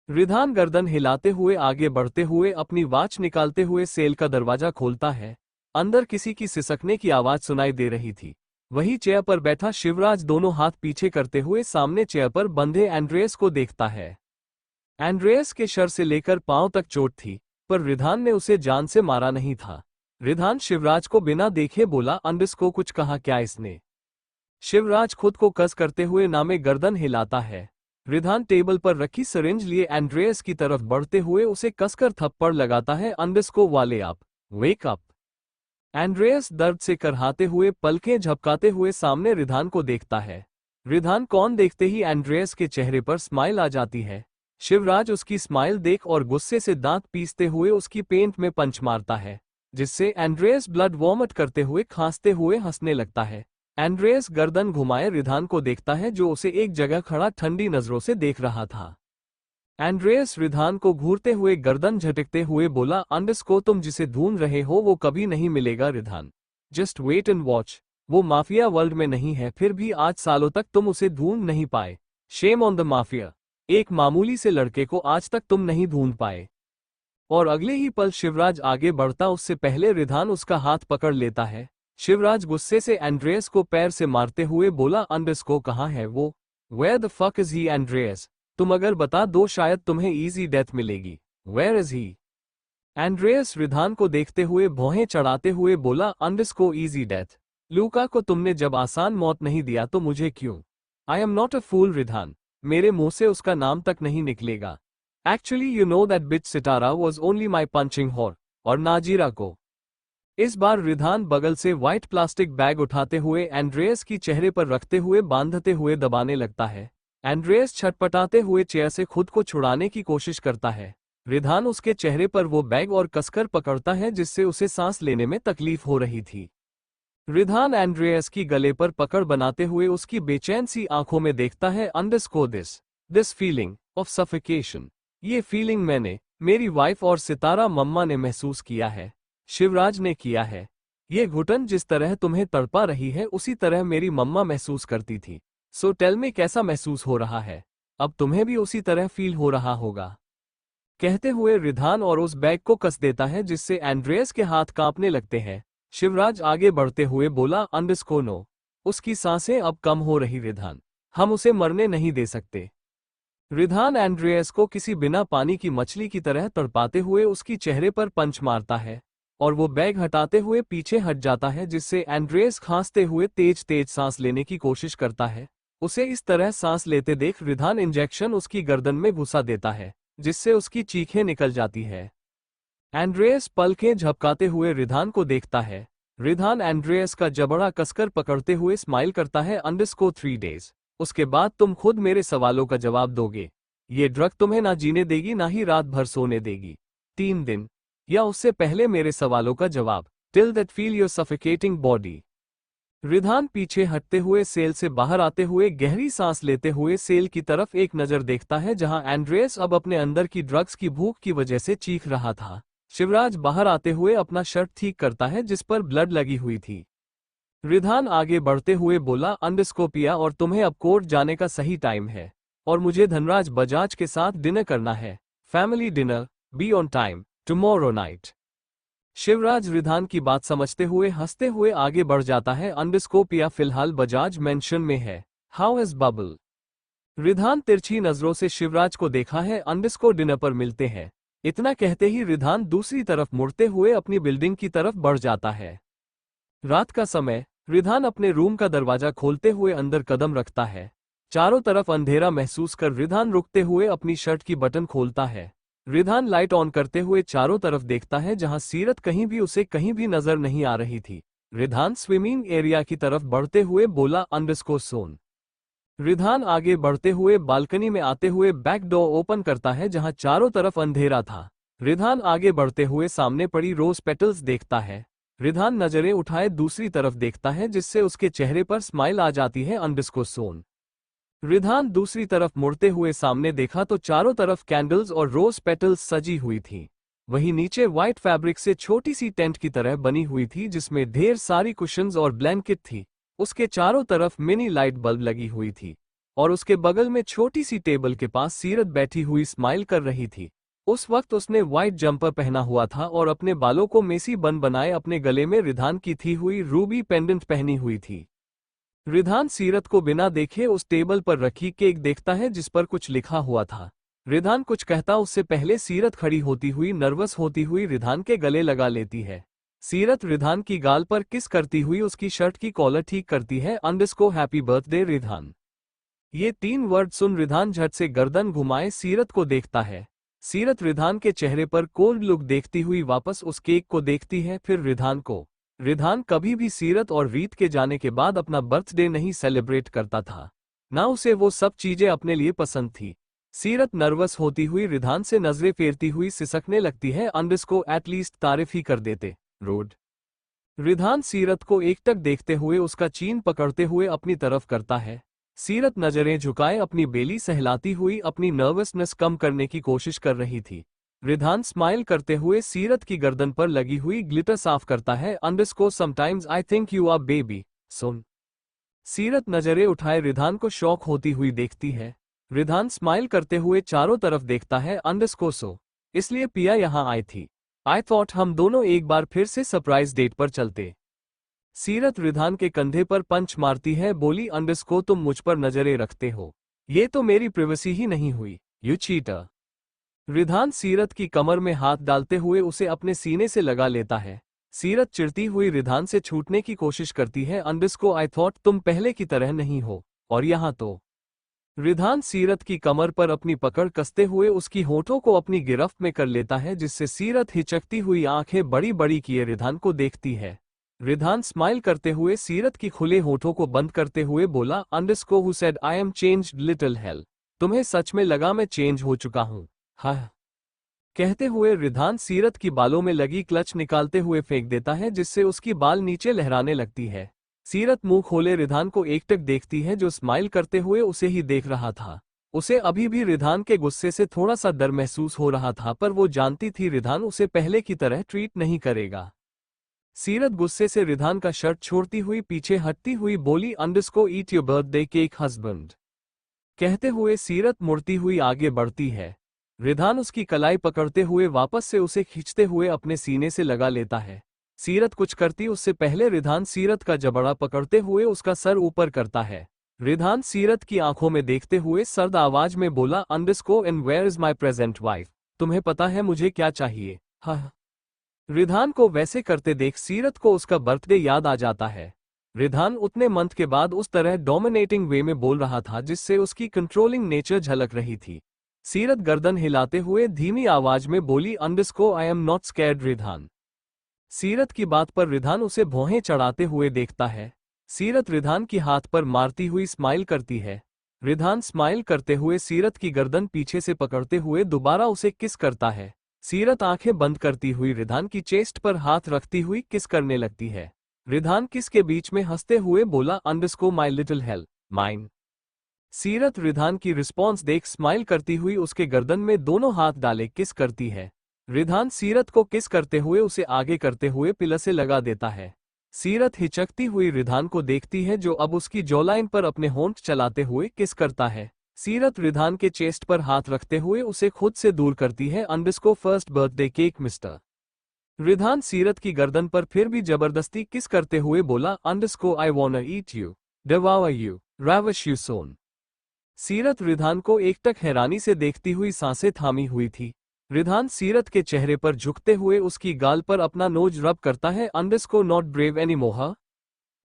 Ridhan गर्दन हिलाते हुए आगे बढ़ते हुए अपनी वॉच निकालते हुए सेल का दरवाजा खोलता है। अंदर किसी की सिसकने की आवाज सुनाई दे रही थी। वही चेयर पर बैठा शिवराज दोनों हाथ पीछे करते हुए सामने चेयर पर बंधे एंड्रेस को देखता है। एंड्रेस के सर से लेकर पांव तक चोट थी, पर रिधान ने उसे जान से मारा नहीं था। रिधान शिवराज को बिना देखे बोला, अंडरस्को कुछ कहा क्या इसने? शिवराज खुद को कस करते हुए नामे गर्दन हिलाता है। रिधान टेबल पर रखी सिरिंज लिए एंड्रेस की तरफ बढ़ते हुए उसे कसकर थप्पड़ लगाता है। अंडरस्को वाले आप, वेक अप। एंड्रेस दर्द से करहाते हुए पलकें झपकाते हुए सामने रिधान को देखता है। रिधान कौन देखते ही एंड्रेस के चेहरे पर स्माइल आ जाती है। शिवराज उसकी स्माइल देख और गुस्से से दांत पीसते हुए उसकी पेंट में पंच मारता है, जिससे एंड्रेस ब्लड वॉमिट करते हुए खांसते हुए हंसने लगता है। एंड्रेस गर्दन घुमाए रिधान को देखता है, जो उसे एक जगह खड़ा ठंडी नजरों से देख रहा था। एंड्रेस रिधान को घूरते हुए गर्दन झटकते हुए बोला, अंडरस्को तुम जिसे ढूंढ रहे हो वो कभी नहीं मिलेगा Ridhan, just wait and watch. वो माफिया वर्ल्ड में नहीं है, फिर भी आज सालों तक तुम उसे ढूंढ नहीं पाए। Shame on the mafia. एक मामूली से लड़के को आज तक तुम नहीं ढूंढ पाए। और अगले ही पल शिवराज आगे बढ़ता उससे पहले रिधान उसका हाथ पकड़ लेता है। शिवराज गुस्से से एंड्रेस को पैर से मारते हुए बोला, अंडरस्को कहाँ है वो? Where the fuck is he Andres? तुम अगर बता दो शायद तुम्हें इजी डेथ मिलेगी। Where is he? Andres Ridhan को देखते हुए भौहें चढ़ाते हुए बोला, अंडरस्को इजी डेथ? लूका को तुमने जब आसान मौत नहीं दिया तो मुझे क्यों? I am not a fool Ridhan, मेरे मुंह से उसका नाम तक नहीं निकलेगा। Actually you know that bitch Sitara was only my punching whore. और नाजीरा को। इस बार रिधान बगल से व्हाइट प्लास्टिक बैग उठाते हुए एंड्रेस की चेहरे पर रखते हुए बांधते हुए दबाने लगता है। एंड्रेस छटपटाते हुए चेयर से खुद को छुड़ाने की कोशिश करता है। रिधान उसके चेहरे पर वो बैग और कसकर पकड़ता है, जिससे उसे सांस लेने में तकलीफ हो रही थी। रिधान एंड्रेस की गले पर पकड़ बनाते हुए उसकी बेचैन सी आंखों में देखता है। अंडरस्को दिस फीलिंग ऑफ सफिकेशन, ये फीलिंग मैंने, मेरी वाइफ और सितारा मम्मा ने महसूस किया है। शिवराज ने किया है। ये घुटन जिस तरह तुम्हें तड़पा रही है उसी तरह मेरी मम्मा महसूस करती थी। सो टेल में कैसा महसूस हो रहा है? अब तुम्हें भी उसी तरह फील हो रहा होगा। कहते हुए रिधान और उस बैग को कस देता है, जिससे एंड्रेस के हाथ कांपने लगते हैं। शिवराज आगे बढ़ते हुए बोला, अंडरस्को नो। उसकी सांसें अब कम हो रही रिधान, हम उसे मरने नहीं दे सकते। रिधान एंड्रेस को किसी बिना पानी की मछली की तरह तड़पाते हुए उसकी चेहरे पर पंच मारता है और वो बैग हटाते हुए पीछे हट जाता है, जिससे एंड्रेस खांसते हुए तेज तेज सांस लेने की कोशिश करता है। उसे इस तरह सांस लेते देख रिधान इंजेक्शन उसकी गर्दन में घुसा देता है, जिससे उसकी चीखें निकल जाती है। एंड्रेस पलकें झपकाते हुए रिधान को देखता है। रिधान एंड्रेस का जबड़ा कसकर पकड़ते हुए स्माइल करता है। अंडरस्को 3 डेज, उसके बाद तुम खुद मेरे सवालों का जवाब दोगे। ये ड्रग तुम्हें ना जीने देगी ना ही रात भर सोने देगी। 3 दिन या उससे पहले मेरे सवालों का जवाब, till that feel your suffocating body. Ridhaan पीछे हटते हुए सेल से बाहर आते हुए गहरी सांस लेते हुए सेल की तरफ एक नजर देखता है, जहां एंड्रेस अब अपने अंदर की ड्रग्स की भूख की वजह से चीख रहा था। शिवराज बाहर आते हुए अपना शर्ट ठीक करता है जिस पर ब्लड लगी हुई थी। रिधान आगे बढ़ते हुए बोला, अंडरस्को पिया, और तुम्हें अब कोर्ट जाने का सही टाइम है और मुझे धनराज बजाज के साथ डिनर करना है। Family dinner, be on time tomorrow night. Shivraj Ridhan की बात समझते हुए हंसते हुए आगे बढ़ जाता है। अंडरस्को पिया फिलहाल बजाज मेंशन में है। How is bubble? रिधान तिरछी नजरों से शिवराज को देखा है, अंडरस्कोर डिनर पर मिलते हैं। इतना कहते ही रिधान दूसरी तरफ मुड़ते हुए अपनी बिल्डिंग की तरफ बढ़ जाता है। रात का समय, रिधान अपने रूम का दरवाजा खोलते हुए अंदर कदम रखता है। चारों तरफ अंधेरा महसूस कर रिधान रुकते हुए अपनी शर्ट की बटन खोलता है। रिधान लाइट ऑन करते हुए चारों तरफ देखता है, जहां सीरत कहीं भी उसे कहीं भी नजर नहीं आ रही थी। रिधान स्विमिंग एरिया की तरफ बढ़ते हुए बोला, अंडरस्कोर सोन। रिधान आगे बढ़ते हुए बालकनी में आते हुए बैक डोर ओपन करता है, जहां चारों तरफ अंधेरा था। रिधान आगे बढ़ते हुए सामने पड़ी रोज पेटल्स देखता है। रिधान नजरें उठाए दूसरी तरफ देखता है, जिससे उसके चेहरे पर स्माइल आ जाती है, अंडरस्कोर सोन। रिधान दूसरी तरफ मुड़ते हुए सामने देखा तो चारों तरफ कैंडल्स और रोज पेटल्स सजी हुई थी। वहीं नीचे व्हाइट फैब्रिक से छोटी सी टेंट की तरह बनी हुई थी, जिसमें ढेर सारी कुशन्स और ब्लैंकेट थी। उसके चारों तरफ मिनी लाइट बल्ब लगी हुई थी और उसके बगल में छोटी सी टेबल के पास सीरत बैठी हुई स्माइल कर रही थी। उस वक्त उसने व्हाइट जंपर पहना हुआ था और अपने बालों को मेसी बन बनाए अपने गले में रिधान की थी हुई रूबी पेंडेंट पहनी हुई थी। रिधान सीरत को बिना देखे उस टेबल पर रखी केक देखता है, जिस पर कुछ लिखा हुआ था। रिधान कुछ कहता उससे पहले सीरत खड़ी होती हुई नर्वस होती हुई रिधान के गले लगा लेती है। सीरत रिधान की गाल पर किस करती हुई उसकी शर्ट की कॉलर ठीक करती है, अंडरस्कोर हैप्पी बर्थडे रिधान। ये 3 वर्ड सुन रिधान झट से गर्दन घुमाए सीरत को देखता है। सीरत रिधान के चेहरे पर कोल्ड लुक देखती हुई वापस उस केक को देखती है, फिर रिधान को। रिधान कभी भी सीरत और रीत के जाने के बाद अपना बर्थडे नहीं सेलिब्रेट करता था, ना उसे वो सब चीजें अपने लिए पसंद थी। सीरत नर्वस होती हुई रिधान से नजरें फेरती हुई सिसकने लगती है, अंडरस्कोर एटलीस्ट तारीफ ही कर देते रोड। रिधान सीरत को एकटक देखते हुए उसका चीन पकड़ते हुए अपनी तरफ करता है। सीरत नजरें झुकाए अपनी बेली सहलाती हुई अपनी नर्वसनेस कम करने की कोशिश कर रही थी। रिधान स्माइल करते हुए सीरत की गर्दन पर लगी हुई ग्लिटर साफ करता है, underscore sometimes I think you are baby सुन। सीरत नजरें उठाए रिधान को शौक होती हुई देखती है। रिधान स्माइल करते हुए चारों तरफ देखता है, अंडरस्कोर सो इसलिए पिया यहां आई थी। आई थॉट हम दोनों एक बार फिर से सरप्राइज डेट पर चलते। सीरत रिधान के कंधे पर पंच मारती है, बोली, अंडरस्कोर तुम मुझ पर नजरें रखते हो, ये तो मेरी प्रिवेसी ही नहीं हुई, यू चीटर। रिधान सीरत की कमर में हाथ डालते हुए उसे अपने सीने से लगा लेता है। सीरत चिढ़ती हुई रिधान से छूटने की कोशिश करती है, अंडरस्कोर आई थॉट तुम पहले की तरह नहीं हो, और यहाँ तो। रिधान सीरत की कमर पर अपनी पकड़ कसते हुए उसकी होठों को अपनी गिरफ्त में कर लेता है, जिससे सीरत हिचकती हुई आंखें बड़ी बड़ी किए रिधान को देखती है। रिधान स्माइल करते हुए सीरत की खुले होठों को बंद करते हुए बोला, underscore who said I am changed little hello. तुम्हें सच में लगा मैं चेंज हो चुका हूं? हाँ। कहते हुए रिधान सीरत की बालों में लगी क्लच निकालते हुए फेंक देता है, जिससे उसकी बाल नीचे लहराने लगती है। सीरत मुंह खोले रिधान को एकटक देखती है, जो स्माइल करते हुए उसे ही देख रहा था। उसे अभी भी रिधान के गुस्से से थोड़ा सा डर महसूस हो रहा था, पर वो जानती थी रिधान उसे पहले की तरह ट्रीट नहीं करेगा। सीरत गुस्से से रिधान का शर्ट छोड़ती हुई पीछे हटती हुई बोली, underscore eat your birthday cake husband. कहते हुए सीरत मुड़ती हुई आगे बढ़ती है। रिधान उसकी कलाई पकड़ते हुए वापस से उसे खींचते हुए अपने सीने से लगा लेता है। सीरत कुछ करती उससे पहले रिधान सीरत का जबड़ा पकड़ते हुए उसका सर ऊपर करता है। रिधान सीरत की आंखों में देखते हुए सर्द आवाज में बोला, underscore and where is my present wife. तुम्हें पता है मुझे क्या चाहिए? हाँ। रिधान को वैसे करते देख सीरत को उसका बर्थडे याद आ जाता है। रिधान उतने मंथ के बाद उस तरह डोमिनेटिंग वे में बोल रहा था, जिससे उसकी कंट्रोलिंग नेचर झलक रही थी। सीरत गर्दन हिलाते हुए धीमी आवाज में बोली, underscore I am not scared Ridhan. Seerat की बात पर रिधान उसे भौहें चढ़ाते हुए देखता है। सीरत रिधान की हाथ पर मारती हुई स्माइल करती है। रिधान स्माइल करते हुए सीरत की गर्दन पीछे से पकड़ते हुए दोबारा उसे किस करता है। सीरत आंखें बंद करती हुई रिधान की चेस्ट पर हाथ रखती हुई किस करने लगती है। रिधान किस के बीच में हंसते हुए बोला, underscore my little hello mine. सीरत रिधान की रिस्पॉन्स देख स्माइल करती हुई उसके गर्दन में दोनों हाथ डाले किस करती है। रिधान सीरत को किस करते हुए उसे आगे करते हुए पिलर से लगा देता है। सीरत हिचकती हुई रिधान को देखती है, जो अब उसकी जॉलाइन पर अपने होंठ चलाते हुए किस करता है। सीरत रिधान के चेस्ट पर हाथ रखते हुए उसे खुद से दूर करती है, underscore first birthday cake mister. Ridhan Seerat की गर्दन पर फिर भी जबरदस्ती किस करते हुए बोला, underscore I वांना eat you, devour you, rubbish you soon. सीरत रिधान को एकटक हैरानी से देखती हुई सांसें थामी हुई थी। रिधान सीरत के चेहरे पर झुकते हुए उसकी गाल पर अपना नोज रब करता है। अंडरस्को नॉट ब्रेव एनी मोहा।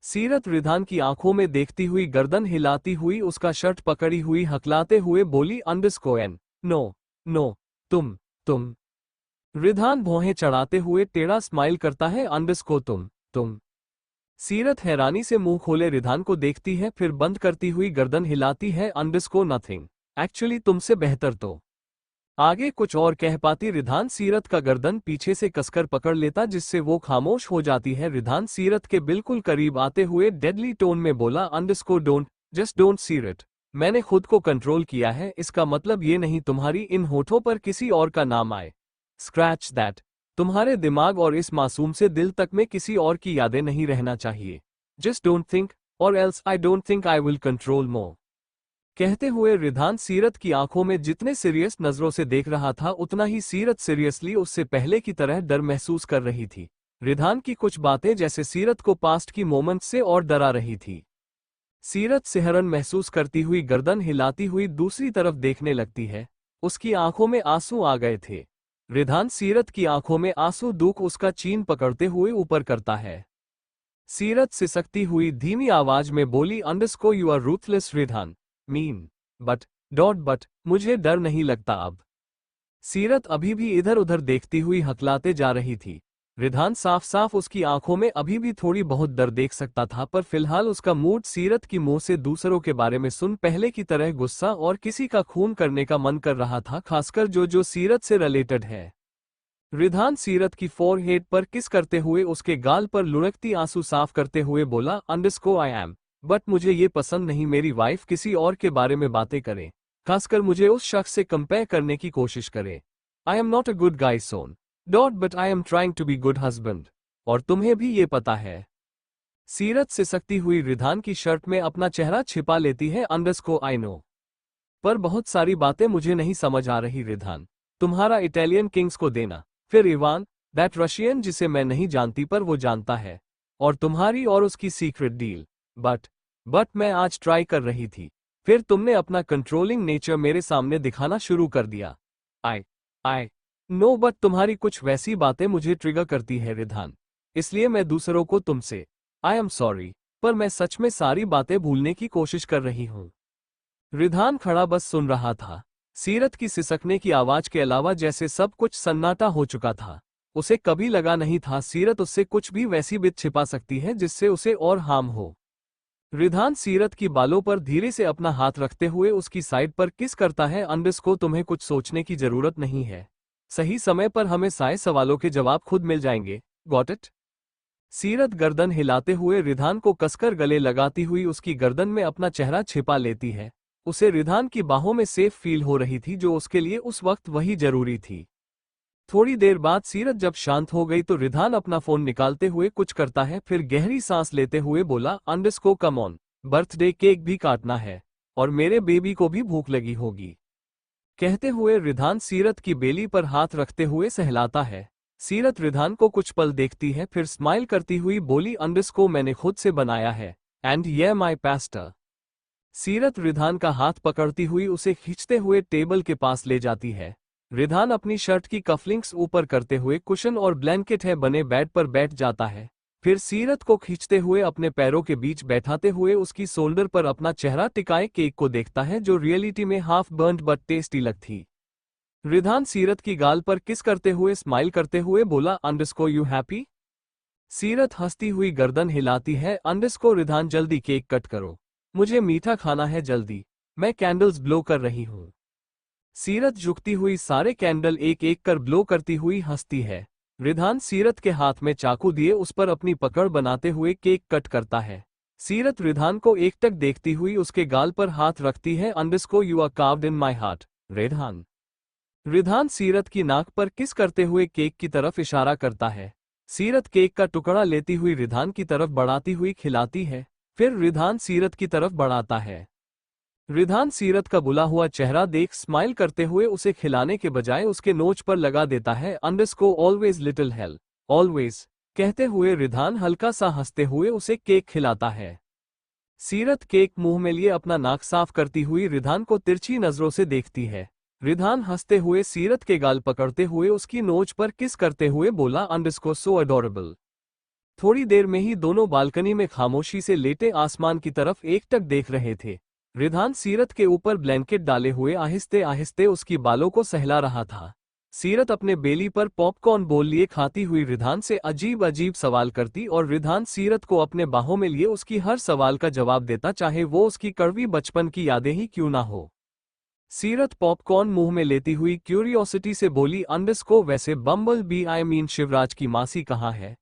सीरत रिधान की आंखों में देखती हुई गर्दन हिलाती हुई उसका शर्ट पकड़ी हुई हकलाते हुए बोली अंडरस्को एन नो नो तुम। रिधान भौहें चढ़ाते हुए टेढ़ा स्माइल करता है। अंडरस्को तुम। सीरत हैरानी से मुंह खोले रिधान को देखती है, फिर बंद करती हुई गर्दन हिलाती है। अंडरस्को नथिंग एक्चुअली तुमसे बेहतर तो। आगे कुछ और कह पाती रिधान सीरत का गर्दन पीछे से कसकर पकड़ लेता, जिससे वो खामोश हो जाती है। रिधान सीरत के बिल्कुल करीब आते हुए डेडली टोन में बोला अंडरस्को डोंट जस्ट डोंट सीरत। मैंने खुद को कंट्रोल किया है, इसका मतलब ये नहीं तुम्हारी इन होठों पर किसी और का नाम आए। Scratch that. तुम्हारे दिमाग और इस मासूम से दिल तक में किसी और की यादें नहीं रहना चाहिए। जस्ट डोंट थिंक और else I don't think I will control मोर। कहते हुए रिधान सीरत की आंखों में जितने सीरियस नजरों से देख रहा था, उतना ही सीरत सीरियसली उससे पहले की तरह डर महसूस कर रही थी। रिधान की कुछ बातें जैसे सीरत को पास्ट की मोमेंट से और डरा रही थी। सीरत सिहरन महसूस करती हुई गर्दन हिलाती हुई दूसरी तरफ देखने लगती है। उसकी आंखों में आंसू आ गए थे। रिधान सीरत की आंखों में आंसू दुख उसका चीन पकड़ते हुए ऊपर करता है। सीरत सिसकती हुई धीमी आवाज में बोली underscore you are ruthless Ridhan mean but मुझे डर नहीं लगता अब। सीरत अभी भी इधर उधर देखती हुई हकलाते जा रही थी। रिधान साफ साफ उसकी आंखों में अभी भी थोड़ी बहुत डर देख सकता था, पर फिलहाल उसका मूड सीरत की मुंह से दूसरों के बारे में सुन पहले की तरह गुस्सा और किसी का खून करने का मन कर रहा था, खासकर जो सीरत से रिलेटेड है। रिधान सीरत की फोरहेड पर किस करते हुए उसके गाल पर लुढ़कती आंसू साफ करते हुए बोला अंडरस्को आई एम बट मुझे ये पसंद नहीं मेरी वाइफ किसी और के बारे में बातें करे, खासकर मुझे उस शख्स से कंपेयर करने की कोशिश करे। I am not a good guy so डॉट but I am trying to be good husband, और तुम्हें भी ये पता है। सीरत सिसकती हुई रिधान की शर्ट में अपना चेहरा छिपा लेती है। अंडरस्को आई नो, पर बहुत सारी बातें मुझे नहीं समझ आ रही रिधान। तुम्हारा इटालियन किंग्स को देना, फिर इवान दैट रशियन जिसे मैं नहीं जानती पर वो जानता है, और तुम्हारी और उसकी सीक्रेट डील। बट मैं आज ट्राई कर रही थी, फिर तुमने अपना कंट्रोलिंग नेचर मेरे सामने दिखाना शुरू कर दिया। आई नो बट तुम्हारी कुछ वैसी बातें मुझे ट्रिगर करती है रिधान, इसलिए मैं दूसरों को तुमसे आई एम सॉरी, पर मैं सच में सारी बातें भूलने की कोशिश कर रही हूं। रिधान खड़ा बस सुन रहा था। सीरत की सिसकने की आवाज के अलावा जैसे सब कुछ सन्नाटा हो चुका था। उसे कभी लगा नहीं था सीरत उससे कुछ भी वैसी बित छिपा सकती है जिससे उसे और हार्म हो। रिधान सीरत की बालों पर धीरे से अपना हाथ रखते हुए उसकी साइड पर किस करता है। अंडरस्को तुम्हें कुछ सोचने की जरूरत नहीं है, सही समय पर हमें सारे सवालों के जवाब खुद मिल जाएंगे। Got it. सीरत गर्दन हिलाते हुए रिधान को कसकर गले लगाती हुई उसकी गर्दन में अपना चेहरा छिपा लेती है। उसे रिधान की बाहों में सेफ फील हो रही थी, जो उसके लिए उस वक्त वही जरूरी थी। थोड़ी देर बाद सीरत जब शांत हो गई तो रिधान अपना फोन निकालते हुए कुछ करता है, फिर गहरी सांस लेते हुए बोला अंडरस्को कम ऑन, बर्थडे केक भी काटना है और मेरे बेबी को भी भूख लगी होगी। कहते हुए रिधान सीरत की बेली पर हाथ रखते हुए सहलाता है। सीरत रिधान को कुछ पल देखती है, फिर स्माइल करती हुई बोली अंडरस्को मैंने खुद से बनाया है एंड ये माई पास्ता। सीरत रिधान का हाथ पकड़ती हुई उसे खींचते हुए टेबल के पास ले जाती है। रिधान अपनी शर्ट की कफलिंग्स ऊपर करते हुए कुशन और ब्लैंकेट है बने बेड पर बैठ जाता है, फिर सीरत को खींचते हुए अपने पैरों के बीच बैठाते हुए उसकी शोल्डर पर अपना चेहरा टिकाए केक को देखता है, जो रियलिटी में हाफ बर्न्ड बट टेस्टी लगती। रिधान सीरत की गाल पर किस करते हुए स्माइल करते हुए बोला अंडरस्को यू हैप्पी। सीरत हंसती हुई गर्दन हिलाती है। अंडरस्को रिधान जल्दी केक कट करो, मुझे मीठा खाना है जल्दी, मैं कैंडल्स ब्लो कर रही हूं। सीरत झुकती हुई सारे कैंडल एक एक कर ब्लो करती हुई हंसती है। रिधान सीरत के हाथ में चाकू दिए उस पर अपनी पकड़ बनाते हुए केक कट करता है। सीरत रिधान को एकटक देखती हुई उसके गाल पर हाथ रखती है। Underscore you are carved in my heart Ridhan. Ridhan Seerat की नाक पर किस करते हुए केक की तरफ इशारा करता है। सीरत केक का टुकड़ा लेती हुई रिधान की तरफ बढ़ाती हुई खिलाती है, फिर रिधान सीरत की तरफ बढ़ाता है। रिधान सीरत का बुला हुआ चेहरा देख स्माइल करते हुए उसे खिलाने के बजाय उसके नोच पर लगा देता है। अंडरस्को ऑलवेज लिटिल हेल ऑलवेज। कहते हुए रिधान हल्का सा हंसते हुए उसे केक खिलाता है। सीरत केक मुंह में लिए अपना नाक साफ करती हुई रिधान को तिरछी नजरों से देखती है। रिधान हंसते हुए सीरत के गाल पकड़ते हुए उसकी नोच पर किस करते हुए बोला, अंडरस्कोर सो अडोरेबल। थोड़ी देर में ही दोनों बालकनी में खामोशी से लेटे आसमान की तरफ एकटक देख रहे थे। रिधान सीरत के ऊपर ब्लैंकेट डाले हुए आहिस्ते आहिस्ते उसकी बालों को सहला रहा था। सीरत अपने बेली पर पॉपकॉर्न बोल लिए खाती हुई रिधान से अजीब अजीब सवाल करती और रिधान सीरत को अपने बाहों में लिए उसकी हर सवाल का जवाब देता, चाहे वो उसकी कड़वी बचपन की यादें ही क्यों ना हो। सीरत पॉपकॉर्न मुंह में लेती हुई क्यूरियोसिटी से बोली, अंडरस्को वैसे bumble bee I mean Shivraj की मासी कहाँ है?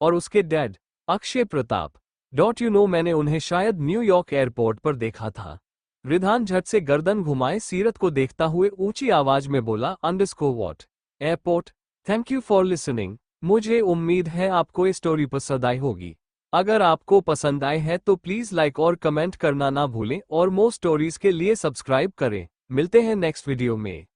और उसके डैड अक्षय प्रताप मैंने उन्हें शायद न्यूयॉर्क एयरपोर्ट पर देखा था। रिधान झट से गर्दन घुमाए सीरत को देखता हुए ऊंची आवाज में बोला, underscore what airport? Thank you for listening. मुझे उम्मीद है आपको ये स्टोरी पसंद आई होगी। अगर आपको पसंद आए है तो प्लीज लाइक और कमेंट करना ना भूलें और मोर स्टोरीज के लिए सब्सक्राइब करें। मिलते हैं नेक्स्ट वीडियो में।